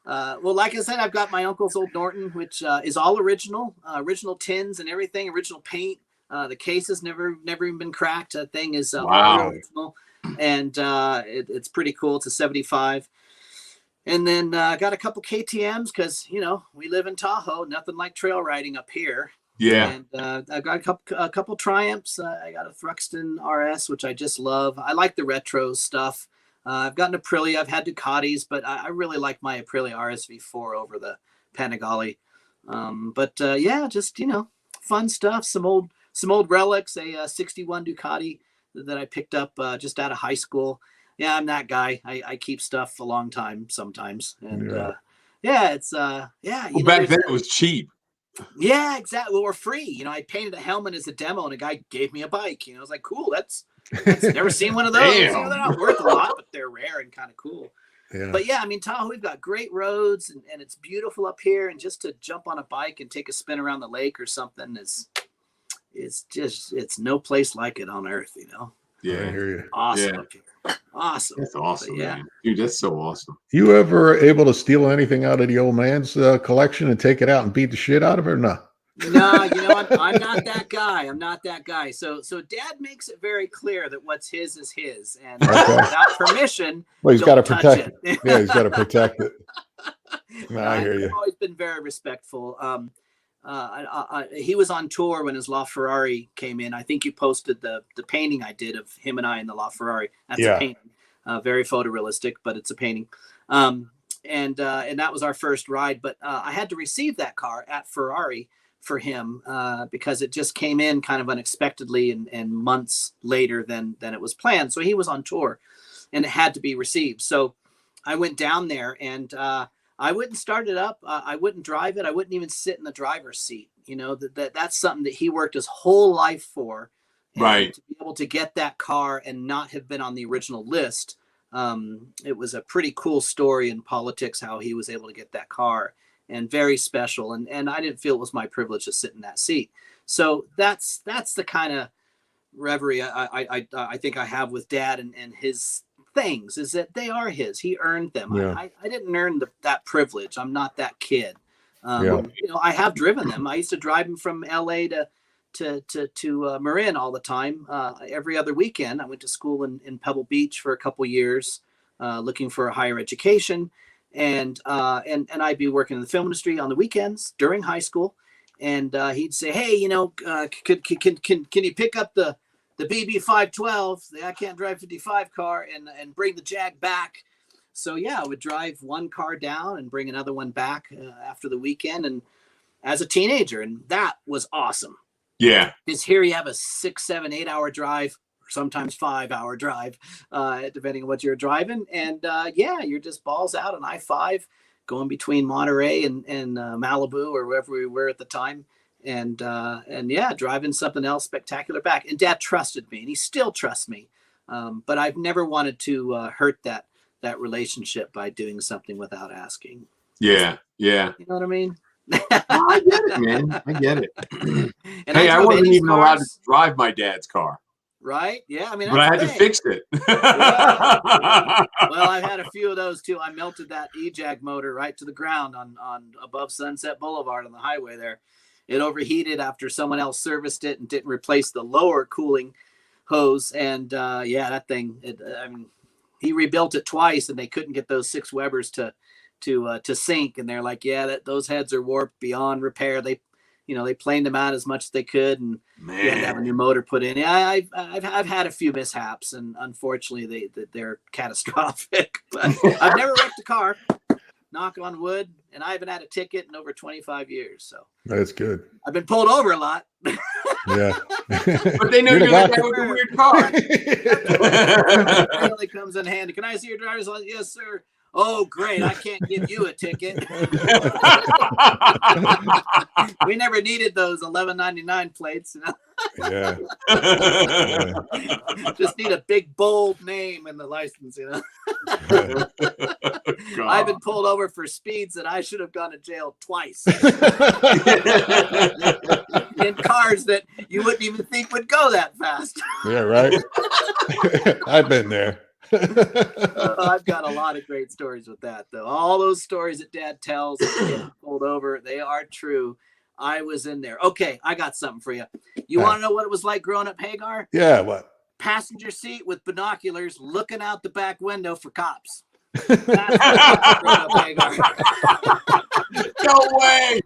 Speaker 10: Well, like I said, I've got my uncle's old Norton, which is all original tins and everything, original paint. The case has never even been cracked. That thing is all original, and it's pretty cool. It's a 75. And then I got a couple KTMs because, you know, we live in Tahoe, nothing like trail riding up here.
Speaker 1: Yeah.
Speaker 10: And I got a couple Triumphs. I got a Thruxton RS, which I just love. I like the retro stuff. I've got an Aprilia. I've had Ducatis, but I really like my Aprilia RSV4 over the Panigale. Yeah, just, you know, fun stuff. Some old relics. A 61 Ducati that I picked up just out of high school. Yeah, I'm that guy. I keep stuff a long time sometimes. And it's
Speaker 1: well, back then it was cheap.
Speaker 10: Yeah, exactly. Well, we're free. You know, I painted a helmet as a demo and a guy gave me a bike. You know, I was like, cool, that's never seen one of those. You know, they're not worth a lot, but they're rare and kind of cool. Yeah. But yeah, I mean, Tahoe, we've got great roads and it's beautiful up here. And just to jump on a bike and take a spin around the lake or something it's no place like it on earth, you know?
Speaker 6: Yeah, I hear you.
Speaker 10: Awesome up here. Awesome.
Speaker 1: That's awesome,
Speaker 10: yeah.
Speaker 1: man. Dude, that's so awesome.
Speaker 6: You ever able to steal anything out of the old man's collection and take it out and beat the shit out of it or not?
Speaker 10: No, you know, I'm not that guy. I'm not that guy. So Dad makes it very clear that what's his is his, and without permission,
Speaker 6: well, he's got to protect
Speaker 10: it.
Speaker 6: Yeah, he's got to protect it. No, I hear you.
Speaker 10: I've always been very respectful. He was on tour when his LaFerrari came in. I think you posted the painting I did of him and I in the LaFerrari. That's a painting, very photorealistic, but it's a painting. And that was our first ride. But I had to receive that car at Ferrari for him because it just came in kind of unexpectedly and months later than it was planned. So he was on tour and it had to be received. So I went down there and I wouldn't start it up. I wouldn't drive it. I wouldn't even sit in the driver's seat. You know, that's something that he worked his whole life for.
Speaker 1: Right.
Speaker 10: To be able to get that car and not have been on the original list. It was a pretty cool story in politics, how he was able to get that car, and very special. And I didn't feel it was my privilege to sit in that seat. So that's the kind of reverie I think I have with Dad and his things, is that they are his. He earned them. Yeah. I didn't earn that privilege. I'm not that kid. You know, I have driven them. I used to drive them from LA to Marin all the time. Every other weekend, I went to school in Pebble Beach for a couple years, looking for a higher education. and I'd be working in the film industry on the weekends during high school, and he'd say, "Hey, you know, can you pick up the BB 512, the I Can't Drive 55 car, and bring the Jag back?" So yeah, I would drive one car down and bring another one back after the weekend, and as a teenager, and that was awesome.
Speaker 1: Yeah.
Speaker 10: Because here you have a 6, 7, 8 hour drive, or sometimes 5 hour drive, depending on what you're driving. And yeah, you're just balls out on I-5 going between Monterey and Malibu or wherever we were at the time. And yeah, driving something else spectacular back. And Dad trusted me, and he still trusts me. But I've never wanted to hurt that relationship by doing something without asking.
Speaker 1: Yeah. Yeah.
Speaker 10: You know what I mean?
Speaker 1: I get it, man. I get it.
Speaker 10: And
Speaker 1: hey, I wasn't even allowed to
Speaker 10: cars.
Speaker 1: drive my dad's car.
Speaker 10: Right? Yeah. I mean,
Speaker 1: But I had
Speaker 10: that's
Speaker 1: to
Speaker 10: the thing.
Speaker 1: fix it.
Speaker 10: Yeah. Well, I've had a few of those too. I melted that E-Jag motor right to the ground on above Sunset Boulevard on the highway there. It overheated after someone else serviced it and didn't replace the lower cooling hose. And yeah, that thing, I mean, he rebuilt it twice and they couldn't get those 6 Webers to sync. And they're like, yeah, those heads are warped beyond repair. They planed them out as much as they could, and you had to have a new motor put in. Yeah, I've had a few mishaps, and unfortunately they're catastrophic. But I've never wrecked a car, knock on wood, and I haven't had a ticket in over 25 years. So
Speaker 6: that's good.
Speaker 10: I've been pulled over a lot.
Speaker 6: Yeah,
Speaker 1: but they know you're the guy with the weird car.
Speaker 10: It really comes in handy. Can I see your driver's license? Yes, sir. Oh, great. I can't give you a ticket. We never needed those $11.99 plates. You know?
Speaker 6: Yeah.
Speaker 10: Just need a big, bold name in the license, you know? I've been pulled over for speeds that I should have gone to jail twice. In cars that you wouldn't even think would go that fast.
Speaker 6: Yeah, right. I've been there.
Speaker 10: I've got a lot of great stories with that, though. All those stories that Dad tells of getting pulled over, they are true. I was in there. Okay, I got something for you. You want to know what it was like growing up, Hagar?
Speaker 6: Yeah, what?
Speaker 10: Passenger seat with binoculars, looking out the back window for cops. That's what it was like growing up, Hagar.
Speaker 1: No way.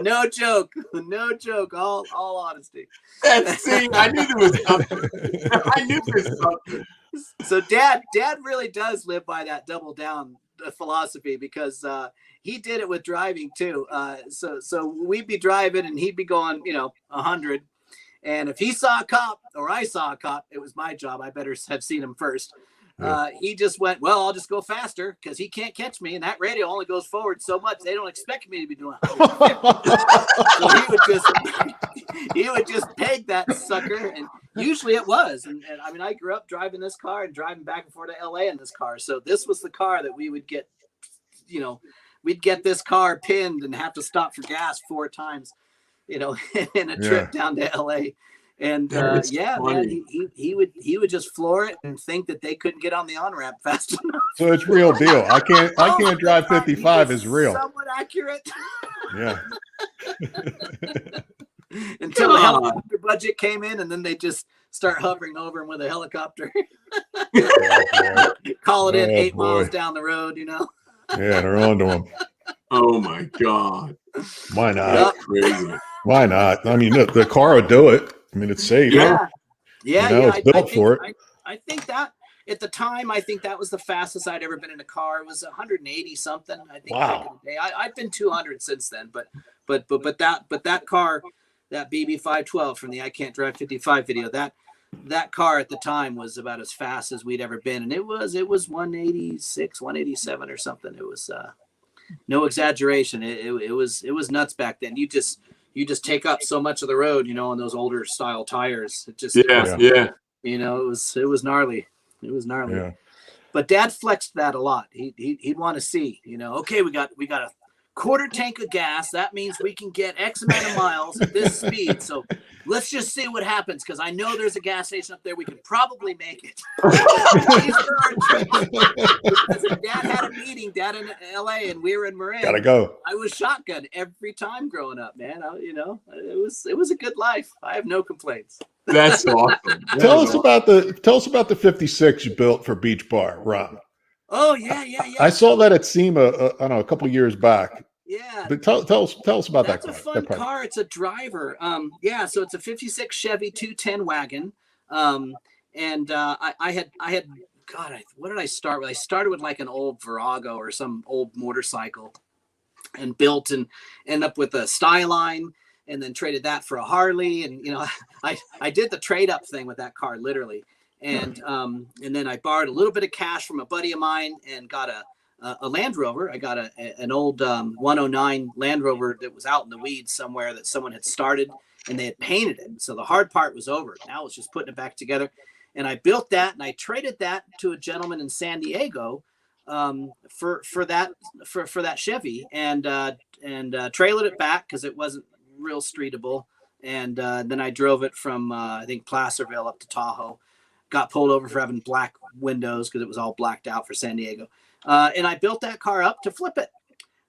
Speaker 10: No joke. No joke. All honesty.
Speaker 1: See, I knew there was something. I knew there was something.
Speaker 10: So Dad really does live by that double down philosophy, because he did it with driving too. So we'd be driving and he'd be going, 100. And if he saw a cop or I saw a cop, it was my job. I better have seen him first. He just went, well, I'll just go faster because he can't catch me. And that radio only goes forward so much. They don't expect me to be doing 150. So he would just peg that sucker. And usually it was. And I mean, I grew up driving this car and driving back and forth to LA in this car. So this was the car that we would get, we'd get this car pinned and have to stop for gas 4 times, in a trip down to LA. And man, he would just floor it and think that they couldn't get on the on-ramp fast enough.
Speaker 6: So it's real deal. I can't drive 55 is real.
Speaker 10: Somewhat accurate.
Speaker 6: Yeah.
Speaker 10: Until the helicopter budget came in, and then they just start hovering over him with a helicopter. Call it in 8 miles down the road,
Speaker 6: Yeah, they're on to him.
Speaker 1: Oh my God.
Speaker 6: Why not?
Speaker 1: That's crazy.
Speaker 6: Why not? I mean, the car will do it. I mean, it's safe.
Speaker 10: Yeah.
Speaker 6: It's built for it.
Speaker 10: I think that at the time, I think that was the fastest I'd ever been in a car. It was 180 something. I think.
Speaker 6: Wow.
Speaker 10: I've been 200 since then, but that car, that BB 512 from the I Can't Drive 55 video, that car at the time was about as fast as we'd ever been, and it was 186, 187 or something. It was no exaggeration. It was nuts back then. You just take up so much of the road, on those older style tires. It just,
Speaker 1: yeah.
Speaker 10: It was gnarly. It was gnarly.
Speaker 6: Yeah.
Speaker 10: But Dad flexed that a lot. He'd want to see, okay, we got a quarter tank of gas. That means we can get X amount of miles at this speed. So let's just see what happens, because I know there's a gas station up there. We can probably make it. Dad had a meeting down in LA and we were in Marin.
Speaker 6: Gotta go.
Speaker 10: I was shotgun every time growing up, man. It was a good life. I have no complaints.
Speaker 1: That's awesome.
Speaker 6: Tell us about the 56 you built for Beach Bar, Ron.
Speaker 10: Oh yeah.
Speaker 6: I saw that at SEMA, I don't know, a couple years back.
Speaker 10: Yeah.
Speaker 6: But tell us about
Speaker 10: That's
Speaker 6: that
Speaker 10: a
Speaker 6: car.
Speaker 10: fun car. It's a driver. Yeah. So it's a '56 Chevy 210 wagon. And I had God, what did I start with? I started with like an old Virago or some old motorcycle, and built and ended up with a Styline, and then traded that for a Harley. And I did the trade up thing with that car literally. And then I borrowed a little bit of cash from a buddy of mine and got a Land Rover. I got an old 109 Land Rover that was out in the weeds somewhere that someone had started, and they had painted it. So the hard part was over. Now it's just putting it back together. And I built that, and I traded that to a gentleman in San Diego for that Chevy, and trailered it back because it wasn't real streetable. And then I drove it from I think Placerville up to Tahoe. Got pulled over for having black windows because it was all blacked out for San Diego. And I built that car up to flip it.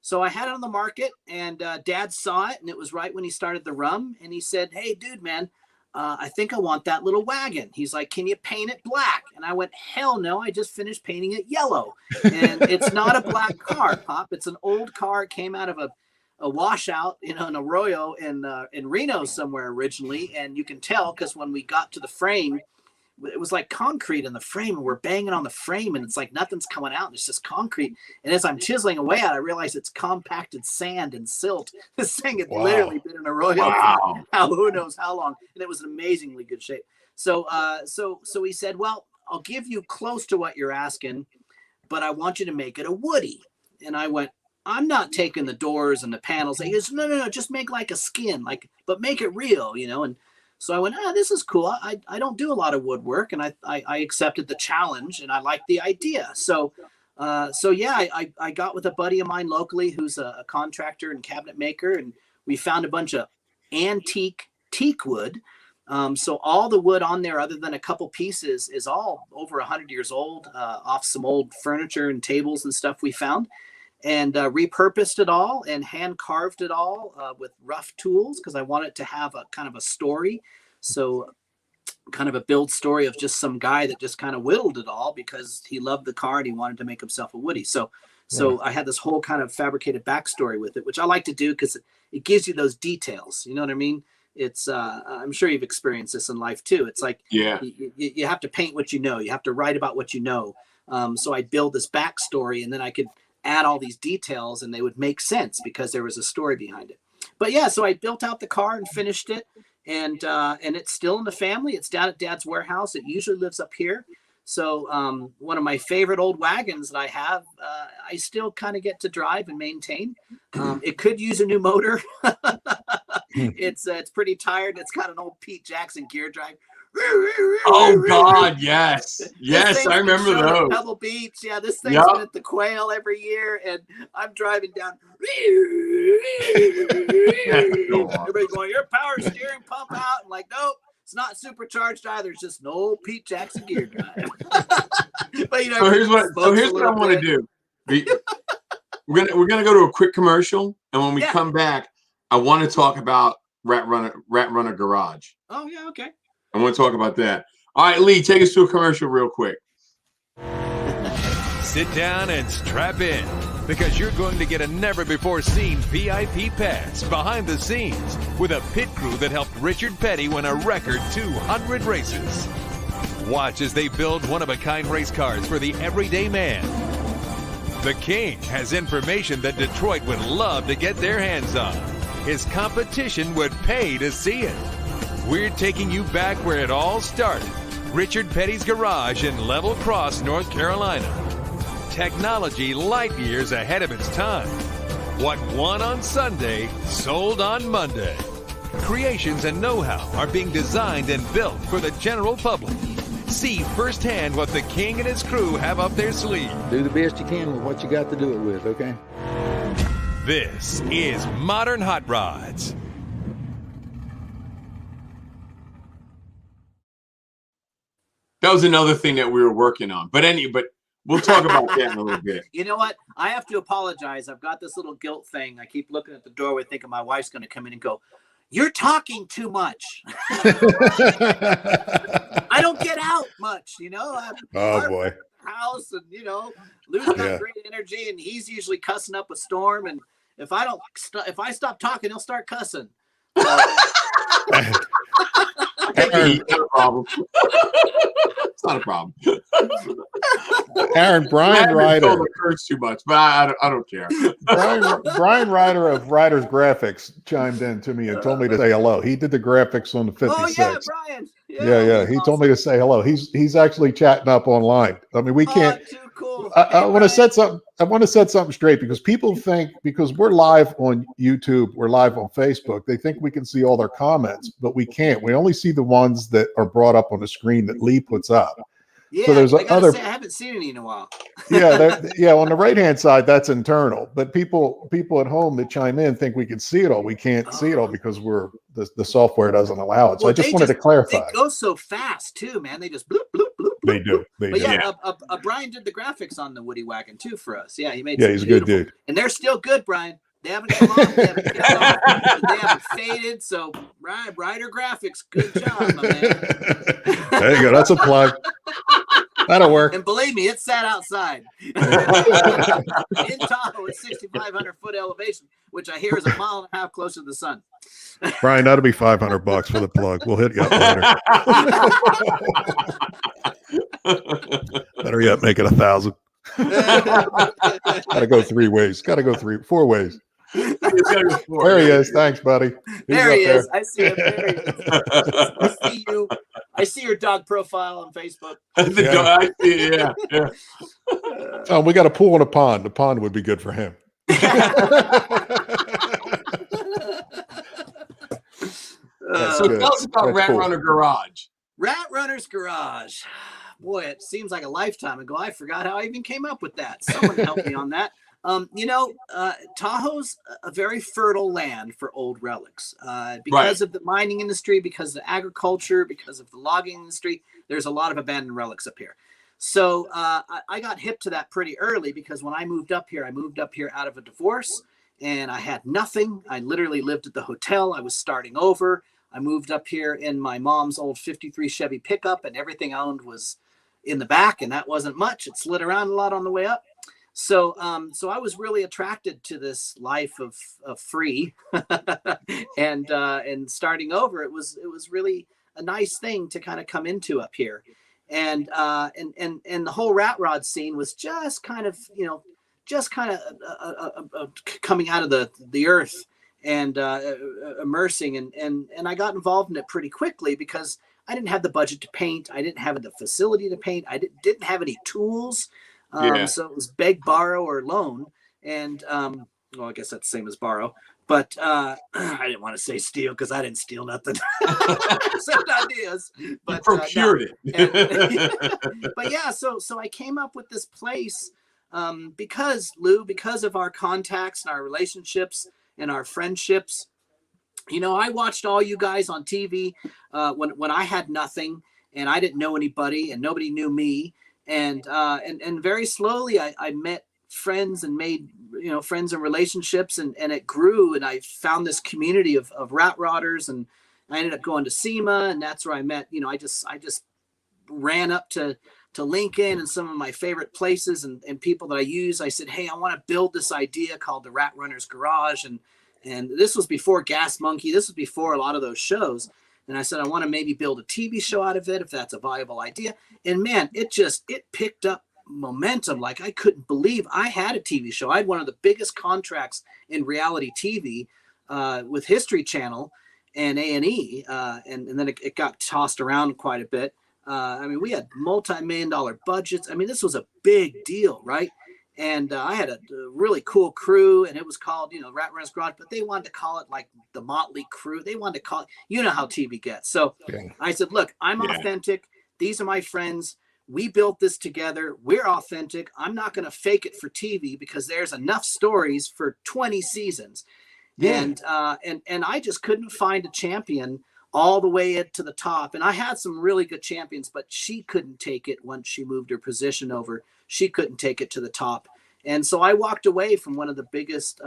Speaker 10: So I had it on the market, and Dad saw it, and it was right when he started the rum. And he said, "Hey, dude, man, I think I want that little wagon." He's like, "Can you paint it black?" And I went, "Hell no, I just finished painting it yellow." And it's not a black car, Pop. It's an old car. It came out of a washout, an arroyo in Reno somewhere originally. And you can tell because when we got to the frame, it was like concrete in the frame, and we're banging on the frame, and it's like nothing's coming out. It's just concrete. And as I'm chiseling away at it, I realize it's compacted sand and silt. This thing had literally been in a arroyo for who knows how long, and it was in amazingly good shape. So he said, "Well, I'll give you close to what you're asking, but I want you to make it a Woody." And I went, "I'm not taking the doors and the panels." He goes, No, just make like a skin, but make it real, And so I went, this is cool. I don't do a lot of woodwork, and I accepted the challenge, and I liked the idea. So yeah, I got with a buddy of mine locally who's a contractor and cabinet maker, and we found a bunch of antique teak wood. So all the wood on there, other than a couple pieces, is all over 100 years old, off some old furniture and tables and stuff we found. And repurposed it all and hand carved it all with rough tools because I wanted to have a kind of a story. So kind of a build story of just some guy that just kind of whittled it all because he loved the car and he wanted to make himself a Woody. So I had this whole kind of fabricated backstory with it, which I like to do because it gives you those details. You know what I mean? It's I'm sure you've experienced this in life too. It's like you have to paint what you know. You have to write about what you know. So I build this backstory, and then I could add all these details, and they would make sense because there was a story behind it. But yeah, so I built out the car and finished it, and it's still in the family. It's down at Dad's warehouse. It usually lives up here. So one of my favorite old wagons that I have, I still kind of get to drive and maintain. It could use a new motor. It's pretty tired. It's got an old Pete Jackson gear drive.
Speaker 1: Oh God, yes, I remember those.
Speaker 10: Pebble Beach, yeah. This thing's been at the Quail every year, and I'm driving down. Everybody's going, "Your power steering pump out." I'm like, "Nope, it's not supercharged either. It's just an old Pete Jackson gear drive." But
Speaker 1: so here's what I want to do. We're gonna go to a quick commercial, and when we come back, I want to talk about Rat Runner Garage.
Speaker 10: Oh yeah, okay.
Speaker 1: I want to talk about that. All right, Lee, take us to a commercial real quick.
Speaker 2: Sit down and strap in, because you're going to get a never-before-seen VIP pass behind the scenes with a pit crew that helped Richard Petty win a record 200 races. Watch as they build one-of-a-kind race cars for the everyday man. The King has information that Detroit would love to get their hands on. His competition would pay to see it. We're taking you back where it all started. Richard Petty's garage in Level Cross, North Carolina. Technology light years ahead of its time. What won on Sunday, sold on Monday. Creations and know-how are being designed and built for the general public. See firsthand what the King and his crew have up their sleeve.
Speaker 11: Do the best you can with what you got to do it with, okay?
Speaker 2: This is Modern Hot Rods.
Speaker 1: That was another thing that we were working on. But we'll talk about that in a little bit.
Speaker 10: You know what? I have to apologize. I've got this little guilt thing. I keep looking at the doorway thinking my wife's going to come in and go, "You're talking too much." I don't get out much,
Speaker 6: Oh, boy.
Speaker 10: house, and Lou's got great energy, and he's usually cussing up a storm. And if I stop talking, he'll start cussing.
Speaker 1: Aaron, not a problem. It's not a problem.
Speaker 6: Aaron, Brian Ryder
Speaker 1: hurts too much, but I don't care.
Speaker 6: Brian Ryder of Ryder's Graphics chimed in to me and told me to say hello. He did the graphics on the 56.
Speaker 10: Oh yeah, Brian.
Speaker 6: Yeah. He told me to say hello. He's actually chatting up online. I mean, we can't.
Speaker 10: Too cool.
Speaker 6: I want to set something. I want to set something straight, because people think, because we're live on YouTube, we're live on Facebook, they think we can see all their comments, but we can't. We only see the ones that are brought up on the screen that Lee puts up.
Speaker 10: Yeah,
Speaker 6: so there's
Speaker 10: I
Speaker 6: other.
Speaker 10: say, I haven't seen any in a while.
Speaker 6: Yeah. On the right hand side, that's internal. But people at home that chime in think we can see it all. We can't see it all because the software doesn't allow it. So I just wanted to clarify.
Speaker 10: They go so fast too, man. They just bloop bloop bloop.
Speaker 6: They do.
Speaker 10: But yeah, Brian did the graphics on the Woody Wagon too for us. Yeah, he made.
Speaker 6: Yeah, he's a good dude.
Speaker 10: And they're still good, Brian. They haven't come off. They haven't faded. So Ryder Graphics, good job, my man.
Speaker 6: There you go. That's a plug. That'll work.
Speaker 10: And believe me, it sat outside in Tahoe at 6,500 foot elevation, which I hear is 1.5 miles closer to the sun.
Speaker 6: Brian, that'll be $500 for the plug. We'll hit you up later. Better yet, make it 1,000. Gotta go 3 ways. Gotta go 4 ways. There he is. Thanks, buddy.
Speaker 10: There he is. I see him. There he is. I see you. I see your dog profile on Facebook.
Speaker 6: Oh, we got a pool and a pond. The pond would be good for him.
Speaker 1: So tell us about Rat Runner Garage.
Speaker 10: Rat Runner's Garage. Boy, it seems like a lifetime ago. I forgot how I even came up with that. Someone help me on that. Tahoe's a very fertile land for old relics because of the mining industry, because of the agriculture, because of the logging industry. There's a lot of abandoned relics up here. So I got hip to that pretty early, because when I moved up here out of a divorce, and I had nothing. I literally lived at the hotel. I was starting over. I moved up here in my mom's old 53 Chevy pickup, and everything I owned was in the back, and that wasn't much. It slid around a lot on the way up. So I was really attracted to this life of free, and starting over. It was really a nice thing to kind of come into up here, and the whole rat rod scene was just kind of coming out of the earth and immersing, and I got involved in it pretty quickly, because I didn't have the budget to paint. I didn't have the facility to paint. I didn't have any tools. So it was beg, borrow, or loan. And, I guess that's the same as borrow. But I didn't want to say steal, because I didn't steal nothing. Except ideas. But
Speaker 1: procured it.
Speaker 10: But yeah, so I came up with this place because, Lou, because of our contacts and our relationships and our friendships. I watched all you guys on TV when I had nothing, and I didn't know anybody, and nobody knew me. And very slowly I met friends and made, friends and relationships, and it grew, and I found this community of rat rodders, and I ended up going to SEMA, and that's where I met, I just ran up to Lincoln and some of my favorite places and people that I use. I said, hey, I want to build this idea called the Rat Runner's Garage. And this was before Gas Monkey. This was before a lot of those shows. And I said, I want to maybe build a TV show out of it, if that's a viable idea. And man, it picked up momentum. Like, I couldn't believe I had a TV show. I had one of the biggest contracts in reality TV with History Channel and A&E. And then it got tossed around quite a bit. We had multi-million-dollar budgets. This was a big deal, right? And I had a really cool crew, and it was called, Rat Runner's Garage, but they wanted to call it like the Motley Crew. They wanted to call it, how TV gets. So I said, look, I'm authentic. These are my friends. We built this together. We're authentic. I'm not going to fake it for TV, because there's enough stories for 20 seasons. Yeah. And I just couldn't find a champion all the way to the top. And I had some really good champions, but she couldn't take it once she moved her position over. She couldn't take it to the top. And so I walked away from one of the biggest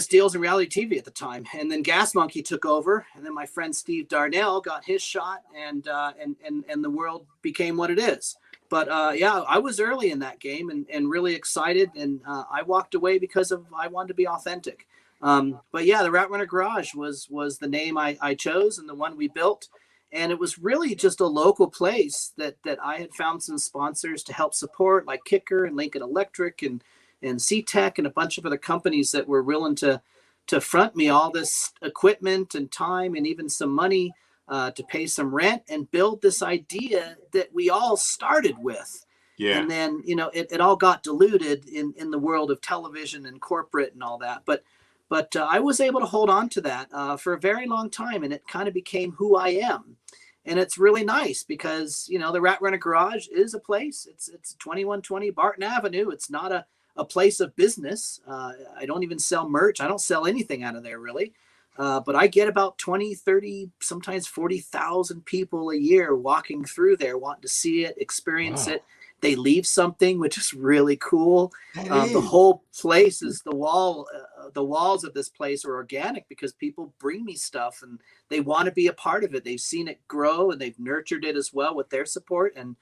Speaker 10: deals in reality TV at the time. And then Gas Monkey took over, and then my friend Steve Darnell got his shot, and the world became what it is. yeah, I was early in that game and really excited, and I walked away because I wanted to be authentic. But yeah, the Rat Runner Garage was the name I chose and the one we built. And it was really just a local place that I had found some sponsors to help support, like Kicker and Lincoln Electric and C-Tech and a bunch of other companies that were willing to front me all this equipment and time and even some money to pay some rent and build this idea that we all started with.
Speaker 1: Yeah.
Speaker 10: And then, it all got diluted in the world of television and corporate and all that. But I was able to hold on to that for a very long time, and it kind of became who I am. And it's really nice because, the Rat Runner Garage is a place. It's 2120 Barton Avenue. It's not a place of business. I don't even sell merch. I don't sell anything out of there, really. But I get about 20, 30, sometimes 40,000 people a year walking through there, wanting to see it, experience it. They leave something, which is really cool. The whole place is the walls of this place are organic because people bring me stuff and they want to be a part of it. They've seen it grow and they've nurtured it as well with their support. And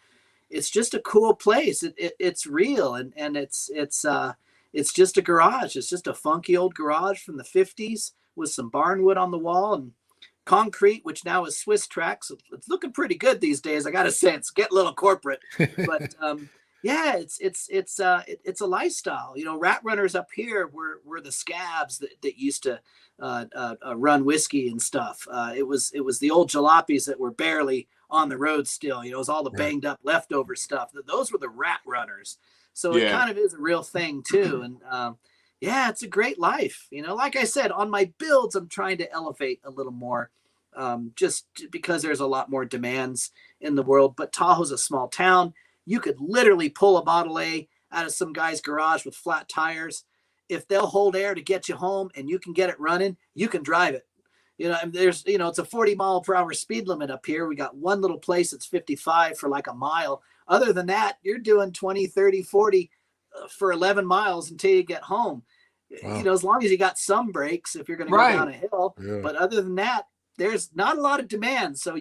Speaker 10: it's just a cool place. It's real. And it's just a garage. It's just a funky old garage from the 50s with some barnwood on the wall and concrete, which now is Swiss track. So it's looking pretty good these days. I got to say, it's getting a little corporate, but yeah, it's a lifestyle. Rat Runners up here were the scabs that used to run whiskey and stuff. It was the old jalopies that were barely on the road still. It was all the banged up leftover stuff. Those were the Rat Runners. So it kind of is a real thing too. And yeah, it's a great life. Like I said, on my builds, I'm trying to elevate a little more, just because there's a lot more demands in the world. But Tahoe's a small town. You could literally pull a Model A out of some guy's garage with flat tires. If they'll hold air to get you home and you can get it running, you can drive it. There's, it's a 40-mile-per-hour speed limit up here. We got one little place that's 55 for like a mile. Other than that, you're doing 20, 30, 40 for 11 miles until you get home. Wow. As long as you got some brakes if you're going to go down a hill. Yeah. But other than that, there's not a lot of demand. So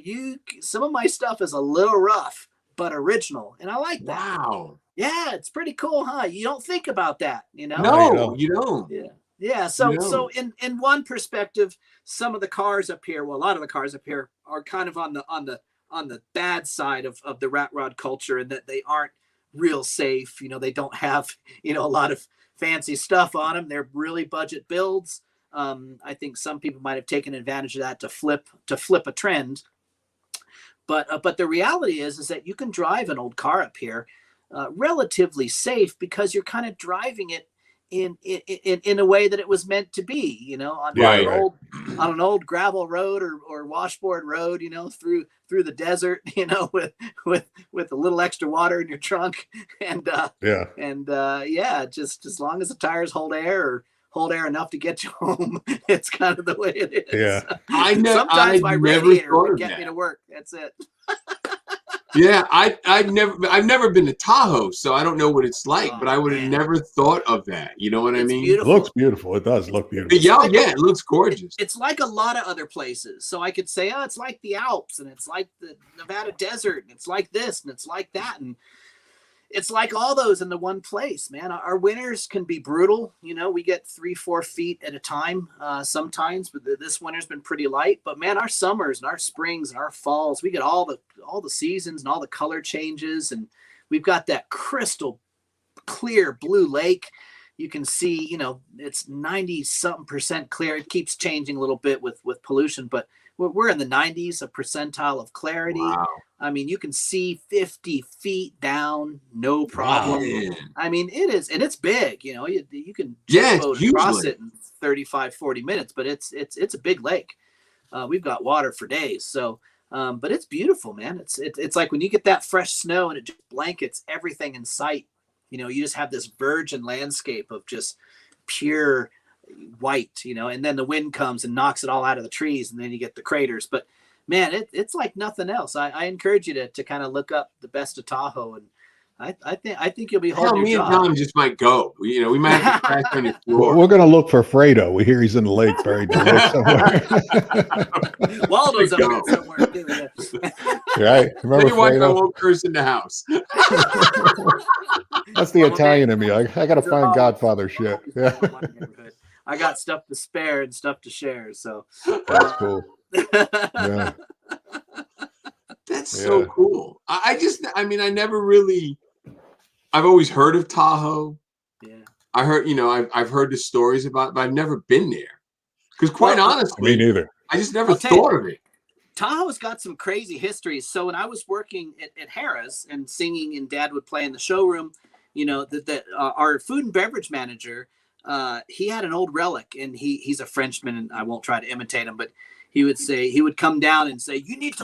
Speaker 10: some of my stuff is a little rough, but original. And I like that.
Speaker 1: Wow.
Speaker 10: Yeah, it's pretty cool, huh? You don't think about that,
Speaker 1: No, you don't.
Speaker 10: Yeah. Yeah. So in one perspective, some of the cars up here, well, a lot of the cars up here are kind of on the bad side of the rat rod culture, and that they aren't real safe. They don't have, a lot of fancy stuff on them. They're really budget builds. I think some people might have taken advantage of that to flip a trend. But the reality is that you can drive an old car up here relatively safe because you're kind of driving it in a way that it was meant to be, on an old gravel road or washboard road, through the desert, with a little extra water in your trunk, and just as long as the tires hold air enough to get you home, it's kind of the way it is.
Speaker 6: Yeah,
Speaker 10: sometimes my radiator would get me to work. That's it.
Speaker 1: Yeah, I've never been to Tahoe, so I don't know what it's like, but I would have never thought of that. You know what I mean?
Speaker 10: Beautiful.
Speaker 6: It looks beautiful. It does look beautiful.
Speaker 1: Yeah, it looks gorgeous.
Speaker 10: It's like a lot of other places. So I could say, it's like the Alps, and it's like the Nevada desert, and it's like this, and it's like that, and it's like all those in the one place, man. Our winters can be brutal. We get 3-4 feet at a time sometimes, but this winter's been pretty light. But man, our summers and our springs and our falls, we get all the seasons and all the color changes, and we've got that crystal clear blue lake. You can see, it's 90-something% clear. It keeps changing a little bit with pollution, but we're in the 90s, a percentile of clarity.
Speaker 1: Wow.
Speaker 10: I mean, you can see 50 feet down, no problem. Wow. I mean, it is, and it's big. You can boat across it in 35, 40 minutes, but it's a big lake. We've got water for days. So, but it's beautiful, man. It's like when you get that fresh snow and it just blankets everything in sight. You just have this virgin landscape of just pure white, and then the wind comes and knocks it all out of the trees, and then you get the craters. But man, it's like nothing else. I encourage you to kind of look up the best of Tahoe, I think you'll be
Speaker 1: Hell,
Speaker 10: holding
Speaker 1: me
Speaker 10: your
Speaker 1: and
Speaker 10: job.
Speaker 1: Tom just might go. You know, we might have to crash on your floor.
Speaker 6: We're going to look for Fredo. We hear he's in the lake, buried in the lake somewhere.
Speaker 10: Waldo's up here somewhere too. Yeah.
Speaker 6: Right? Remember
Speaker 1: Your wife, I
Speaker 6: Fredo?
Speaker 1: won't curse in the house.
Speaker 6: That's the Italian in me. I got to find Godfather shit. Yeah.
Speaker 10: I got stuff to spare and stuff to share. So
Speaker 6: that's cool. Yeah.
Speaker 1: That's so cool. I never really. I've always heard of Tahoe.
Speaker 10: Yeah.
Speaker 1: I heard, I've heard the stories about it, but I've never been there. Because quite honestly,
Speaker 6: me neither.
Speaker 1: I just never thought of it.
Speaker 10: Tahoe's got some crazy histories. So when I was working at Harrah's and singing, and Dad would play in the showroom, our food and beverage manager, he had an old relic, and he's a Frenchman, and I won't try to imitate him, but he would come down and say, you need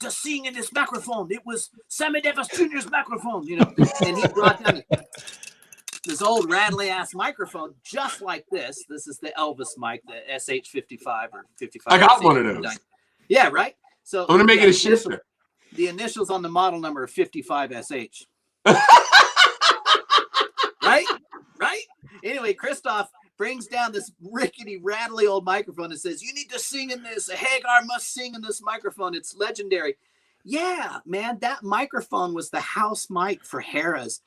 Speaker 10: to sing in this microphone. It was Sammy Davis Jr.'s microphone, and he brought down this old rattly ass microphone just like this. This is the Elvis mic, the SH55 or 55.
Speaker 1: I got one of those.
Speaker 10: Yeah, right. So
Speaker 1: I'm gonna make it a shifter.
Speaker 10: The initials on the model number are 55SH. Right. Anyway, Christoph brings down this rickety, rattly old microphone and says, "You need to sing in this. A Hagar must sing in this microphone. It's legendary." Yeah, man, that microphone was the house mic for Harrah's.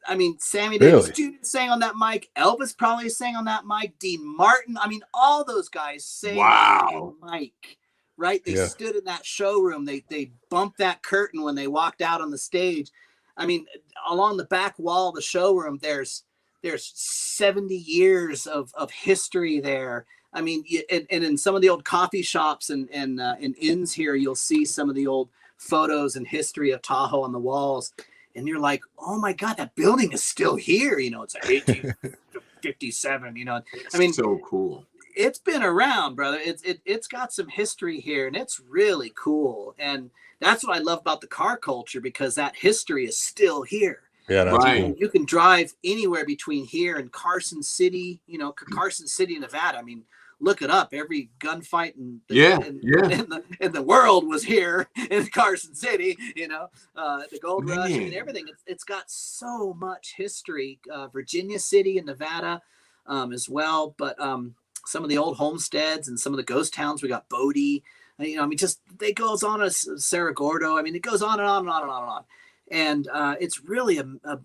Speaker 10: I mean, Sammy Davis Jr. sang on that mic. Elvis probably sang on that mic. Dean Martin. I mean, all those guys sang on that mic, right? They stood in that showroom. They bumped that curtain when they walked out on the stage. I mean, along the back wall of the showroom, there's 70 years of history there. I mean, and in some of the old coffee shops and inns here, you'll see some of the old photos and history of Tahoe on the walls. And you're like, oh my God, that building is still here. It's like 1857, I mean,
Speaker 1: so cool.
Speaker 10: It's been around, brother. It's got some history here, and it's really cool. And that's what I love about the car culture, because that history is still here.
Speaker 6: Yeah, that's
Speaker 1: right.
Speaker 10: You can drive anywhere between here and Carson City, Carson City, Nevada. I mean, look it up. Every gunfight in the world was here in Carson City, the gold rush and everything. It's got so much history. Virginia City and Nevada as well. But some of the old homesteads and some of the ghost towns, we got Bodie. Just it goes on as Cerro Gordo. I mean, it goes on and on and on and on and on. And it's really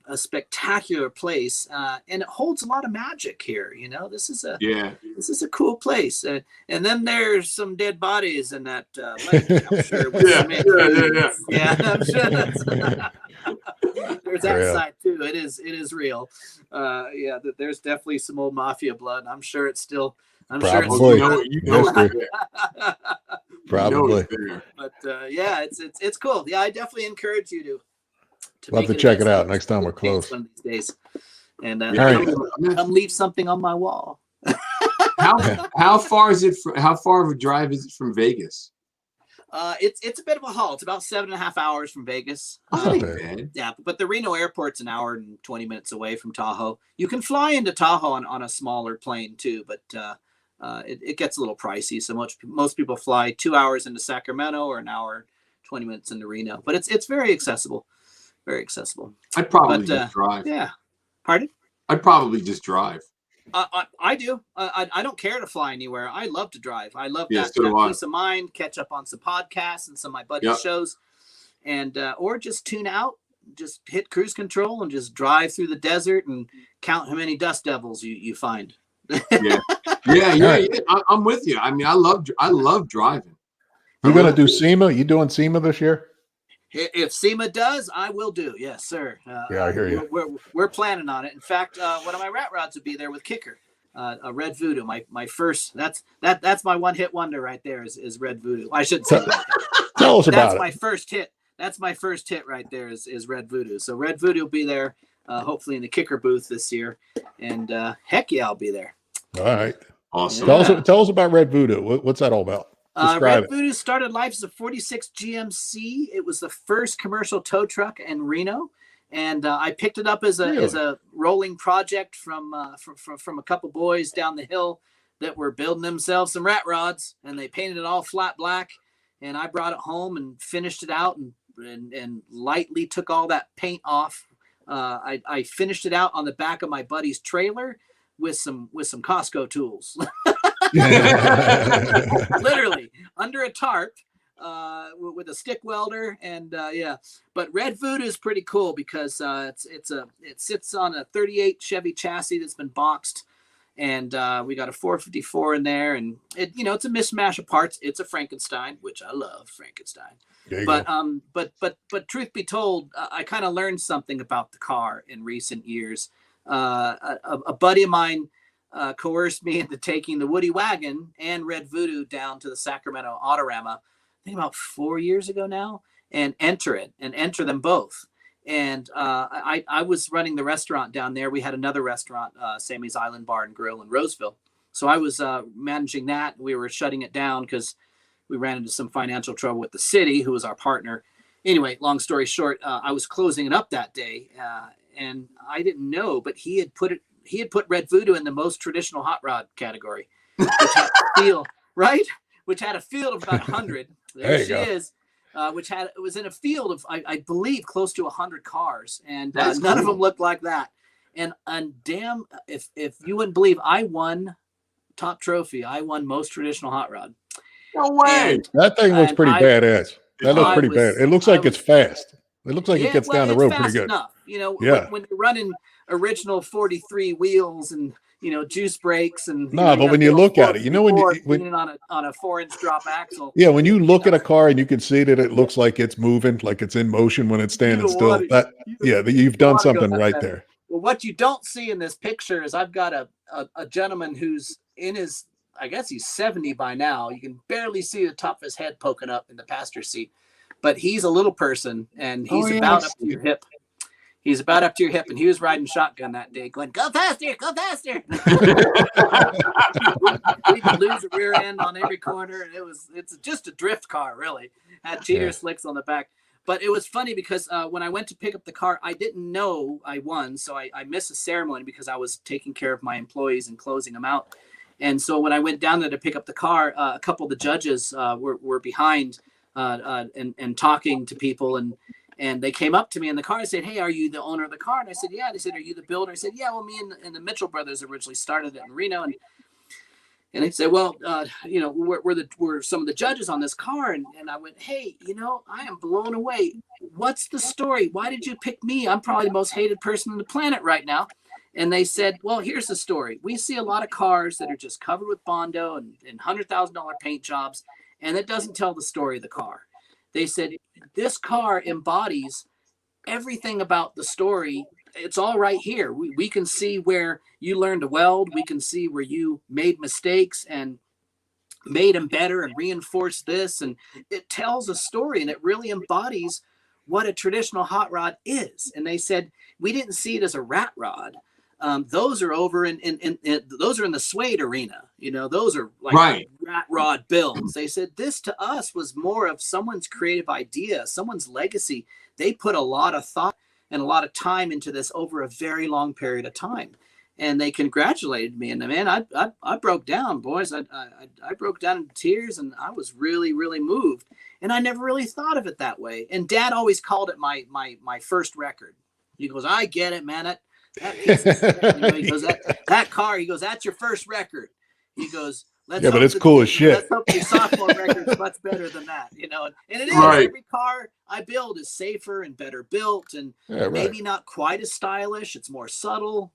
Speaker 10: a spectacular place, and it holds a lot of magic here. This is a cool place. And then there's some dead bodies in that lake, I'm sure. Yeah, I'm sure. There's that side too. It is real. There's definitely some old mafia blood. I'm sure it's still.
Speaker 6: Probably.
Speaker 1: Probably.
Speaker 10: But it's cool. Yeah, I definitely encourage you to.
Speaker 6: We'll have to check it out next time we're close.
Speaker 10: One of these days. And come leave something on my wall.
Speaker 1: How far of a drive is it from Vegas?
Speaker 10: It's a bit of a haul. It's about 7.5 hours from Vegas. Yeah, but the Reno airport's an hour and 20 minutes away from Tahoe. You can fly into Tahoe on a smaller plane too, but it gets a little pricey. So most people fly 2 hours into Sacramento or an hour 20 minutes into Reno. But it's very accessible. Very accessible.
Speaker 1: I'd probably just drive.
Speaker 10: Yeah. Pardon?
Speaker 1: I'd probably just drive.
Speaker 10: I do. I don't care to fly anywhere. I love to drive. I love that peace of mind, catch up on some podcasts and some of my buddy shows, and or just tune out, just hit cruise control and just drive through the desert and count how many dust devils you find.
Speaker 1: Yeah. I'm with you. I mean, I love driving.
Speaker 6: You gonna do SEMA? You doing SEMA this year?
Speaker 10: If SEMA does, I will do. Yes, sir.
Speaker 6: I hear you.
Speaker 10: We're planning on it. In fact, one of my rat rods would be there with Kicker, a Red Voodoo. My first. That's my one hit wonder right there. Is Red Voodoo. I shouldn't say that.
Speaker 6: Tell us about it.
Speaker 10: That's my first hit. That's my first hit right there. Is Red Voodoo. So Red Voodoo will be there. Hopefully in the Kicker booth this year, and heck yeah, I'll be there.
Speaker 6: All right.
Speaker 1: Awesome.
Speaker 6: Tell us about Red Voodoo. What's that all about?
Speaker 10: Red Voodoo started life as a 46 GMC. It was the first commercial tow truck in Reno, and I picked it up as a rolling project from a couple boys down the hill that were building themselves some rat rods, and they painted it all flat black. And I brought it home and finished it out and and lightly took all that paint off. I finished it out on the back of my buddy's trailer with some Costco tools. Literally under a tarp with a stick welder. And but Red Voodoo is pretty cool because it sits on a 38 Chevy chassis that's been boxed, and we got a 454 in there, and it's a mishmash of parts. It's a Frankenstein, which I love Frankenstein. But truth be told, I kind of learned something about the car in recent years. A buddy of mine coerced me into taking the Woody Wagon and Red Voodoo down to the Sacramento Autorama, I think about 4 years ago now, and enter them both. And I was running the restaurant down there. We had another restaurant, Sammy's Island Bar and Grill in Roseville. So I was managing that. We were shutting it down because we ran into some financial trouble with the city, who was our partner. Anyway, long story short, I was closing it up that day, and I didn't know, but he had put Red Voodoo in the most traditional hot rod category, which had a field, right? Which had a field of about 100. There she is. It was in a field of, I believe, close to 100 cars, and none of them looked like that. And damn, if you wouldn't believe, I won top trophy. I won most traditional hot rod.
Speaker 1: No way.
Speaker 6: That thing looks pretty badass. That looks pretty bad. It looks like it's fast. It looks like it gets down the road pretty good.
Speaker 10: Enough. When you're running original 43 wheels and juice brakes and
Speaker 6: but when you look at it, when
Speaker 10: on a 4-inch drop axle.
Speaker 6: Yeah, when you look at a car and you can see that it looks like it's moving, like it's in motion when it's standing still. You've done something right there.
Speaker 10: Well, what you don't see in this picture is I've got a gentleman who's in his, I guess he's 70 by now. You can barely see the top of his head poking up in the passenger seat, but he's a little person, and he's about up to your hip. He's about up to your hip, and he was riding shotgun that day, going, "Go faster, go faster!" We could lose a rear end on every corner, and it's just a drift car, really. Had cheater slicks on the back, but it was funny because when I went to pick up the car, I didn't know I won, so I missed a ceremony because I was taking care of my employees and closing them out. And so when I went down there to pick up the car, a couple of the judges were behind and talking to people, and they came up to me in the car and said, "Hey, are you the owner of the car?" And I said, "Yeah." They said, "Are you the builder?" I said, "Yeah, well, me and the Mitchell brothers originally started it in Reno." And they said, "Well, we're some of the judges on this car." And I went, "Hey, I am blown away. What's the story? Why did you pick me? I'm probably the most hated person on the planet right now." And they said, "Well, here's the story. We see a lot of cars that are just covered with Bondo and $100,000 paint jobs, and it doesn't tell the story of the car." They said, "This car embodies everything about the story. It's all right here. We can see where you learned to weld. We can see where you made mistakes and made them better and reinforced this. And it tells a story, and it really embodies what a traditional hot rod is." And they said, "We didn't see it as a rat rod. Those are over those are in the suede arena. Those are like rat rod builds." They said, "This to us was more of someone's creative idea, someone's legacy. They put a lot of thought and a lot of time into this over a very long period of time." And they congratulated me. And man, I broke down, boys. I broke down in tears, and I was really, really moved. And I never really thought of it that way. And Dad always called it my first record. He goes, "I get it, man. That piece of, he goes, that car," he goes, "that's your first record." He goes, "Let's
Speaker 6: but it's cool as shit.
Speaker 10: Let's hope your sophomore record's much better than that." And it is. Right. Every car I build is safer and better built, and maybe not quite as stylish. It's more subtle.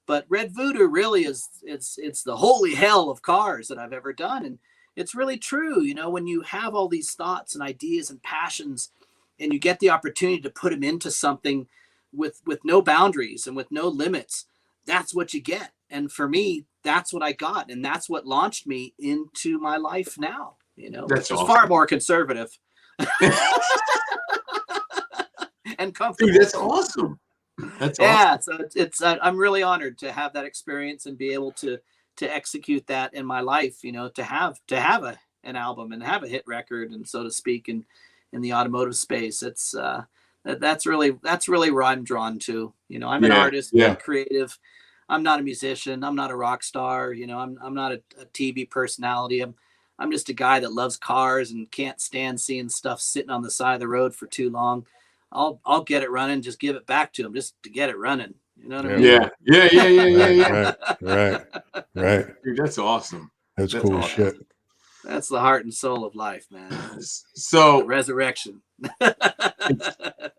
Speaker 10: But Red Voodoo really is. It's the holy hell of cars that I've ever done, and it's really true. When you have all these thoughts and ideas and passions, and you get the opportunity to put them into something with no boundaries and with no limits, that's what you get. And for me, that's what I got, and that's what launched me into my life now. That's awesome. Far more conservative and comfortable.
Speaker 1: Dude, that's awesome. That's awesome.
Speaker 10: So it's I'm really honored to have that experience and be able to execute that in my life. To have an album and have a hit record, and so to speak, in the automotive space. It's that's really where I'm drawn to. I'm an artist, I'm creative. I'm not a musician. I'm not a rock star. I'm not a TV personality. I'm just a guy that loves cars and can't stand seeing stuff sitting on the side of the road for too long. I'll get it running, just give it back to him just to get it running. You know what I mean?
Speaker 1: Yeah.
Speaker 6: Right.
Speaker 1: Dude, that's awesome.
Speaker 6: That's cool
Speaker 1: awesome.
Speaker 6: shit.
Speaker 10: That's the heart and soul of life, man.
Speaker 1: So
Speaker 10: the resurrection.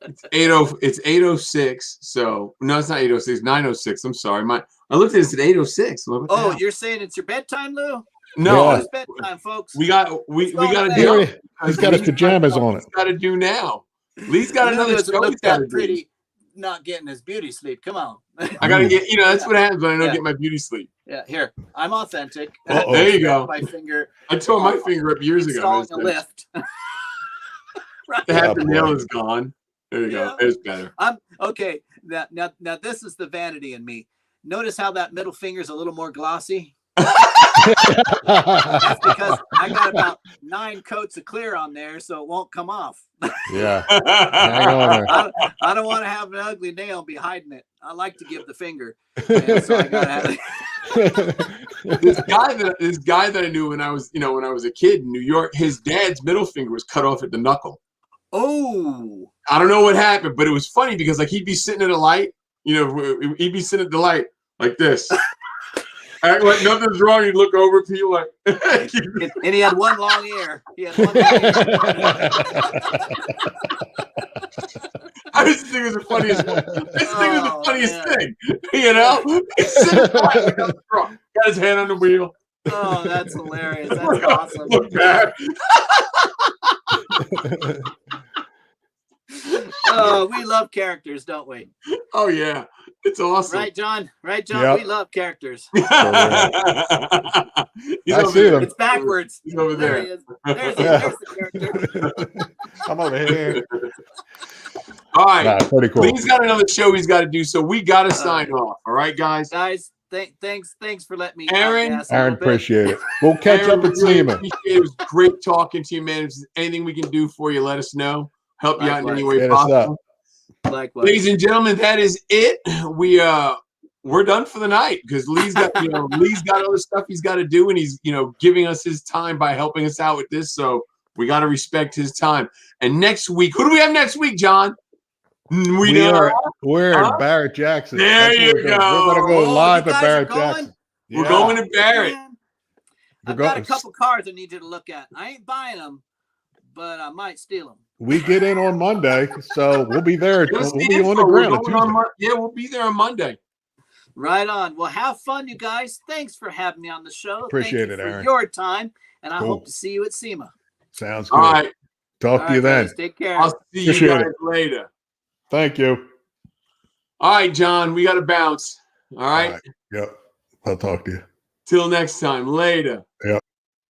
Speaker 1: It's 8:06. So no, it's not 8:06. 9:06. I'm sorry. I looked at it at 8:06.
Speaker 10: Oh, you're saying it's your bedtime, Lou?
Speaker 1: No,
Speaker 10: It's bedtime, folks.
Speaker 1: We got to do.
Speaker 6: He's got his pajamas on it.
Speaker 1: Got to do now. Lee's got another show he's got to do.
Speaker 10: Not getting his beauty sleep. Come on.
Speaker 1: I gotta get. That's what happens when I don't get my beauty sleep.
Speaker 10: Yeah, here. I'm authentic.
Speaker 1: There you go.
Speaker 10: My finger.
Speaker 1: I tore my finger up years ago.
Speaker 10: Installing a lift.
Speaker 1: Right. The half the nail is gone. There you go. It's better.
Speaker 10: I'm okay. Now this is the vanity in me. Notice how that middle finger is a little more glossy. That's because I got about 9 coats of clear on there, so it won't come off.
Speaker 6: Yeah. Hang on there.
Speaker 10: I don't want to have an ugly nail and be hiding it. I like to give the finger. So I gotta have it.
Speaker 1: This guy that I knew when I was a kid in New York, his dad's middle finger was cut off at the knuckle.
Speaker 10: Oh.
Speaker 1: I don't know what happened, but it was funny because like he'd be sitting at a light, he'd be sitting at the light like this. Act like nothing's wrong. He'd look over at people like,
Speaker 10: and he had one long ear.
Speaker 1: I just think it was the funniest. Thing. He's sitting like, got his hand on the wheel.
Speaker 10: Oh, that's hilarious. That's awesome.
Speaker 1: Look bad.
Speaker 10: Oh, we love characters, don't we?
Speaker 1: Oh yeah, it's awesome.
Speaker 10: Right, John? Right, John?
Speaker 6: Yep.
Speaker 10: We love characters.
Speaker 6: I see them.
Speaker 10: It's backwards.
Speaker 1: He's over there.
Speaker 10: He is. There's the character.
Speaker 6: I'm over here.
Speaker 1: All right.
Speaker 6: Pretty cool.
Speaker 1: He's got another show he's got to do, so we got to sign off. All right, guys.
Speaker 10: Guys, thanks for letting me.
Speaker 1: Aaron,
Speaker 6: appreciate it. We'll catch up at SEMA.
Speaker 1: It was great talking to you, man. If there's anything we can do for you, let us know. Help you out in any way possible.
Speaker 10: Likewise.
Speaker 1: Ladies and gentlemen, that is it. We're done for the night because Lee's got other stuff he's got to do, and he's giving us his time by helping us out with this. So we got to respect his time. And next week, who do we have next week, John?
Speaker 6: We're at Barrett Jackson.
Speaker 1: There you go.
Speaker 6: We're gonna go live at Barrett Jackson.
Speaker 1: We're going to Barrett.
Speaker 10: I've got a couple cars I need you to look at. I ain't buying them, but I might steal them.
Speaker 6: We get in on Monday, so we'll be there. We'll be on the ground.
Speaker 1: We'll be there on Monday.
Speaker 10: Right on. Well, have fun, you guys. Thanks for having me on the show.
Speaker 6: Appreciate it,
Speaker 10: for
Speaker 6: Aaron.
Speaker 10: Your time, and I hope to see you at SEMA.
Speaker 6: Sounds good.
Speaker 1: All right.
Speaker 6: Talk to you then.
Speaker 10: Guys, take care.
Speaker 1: I'll see you guys later.
Speaker 6: Thank you.
Speaker 1: All right, John. We got to bounce. All right.
Speaker 6: Yep. I'll talk to you.
Speaker 1: Till next time. Later.
Speaker 6: Yep.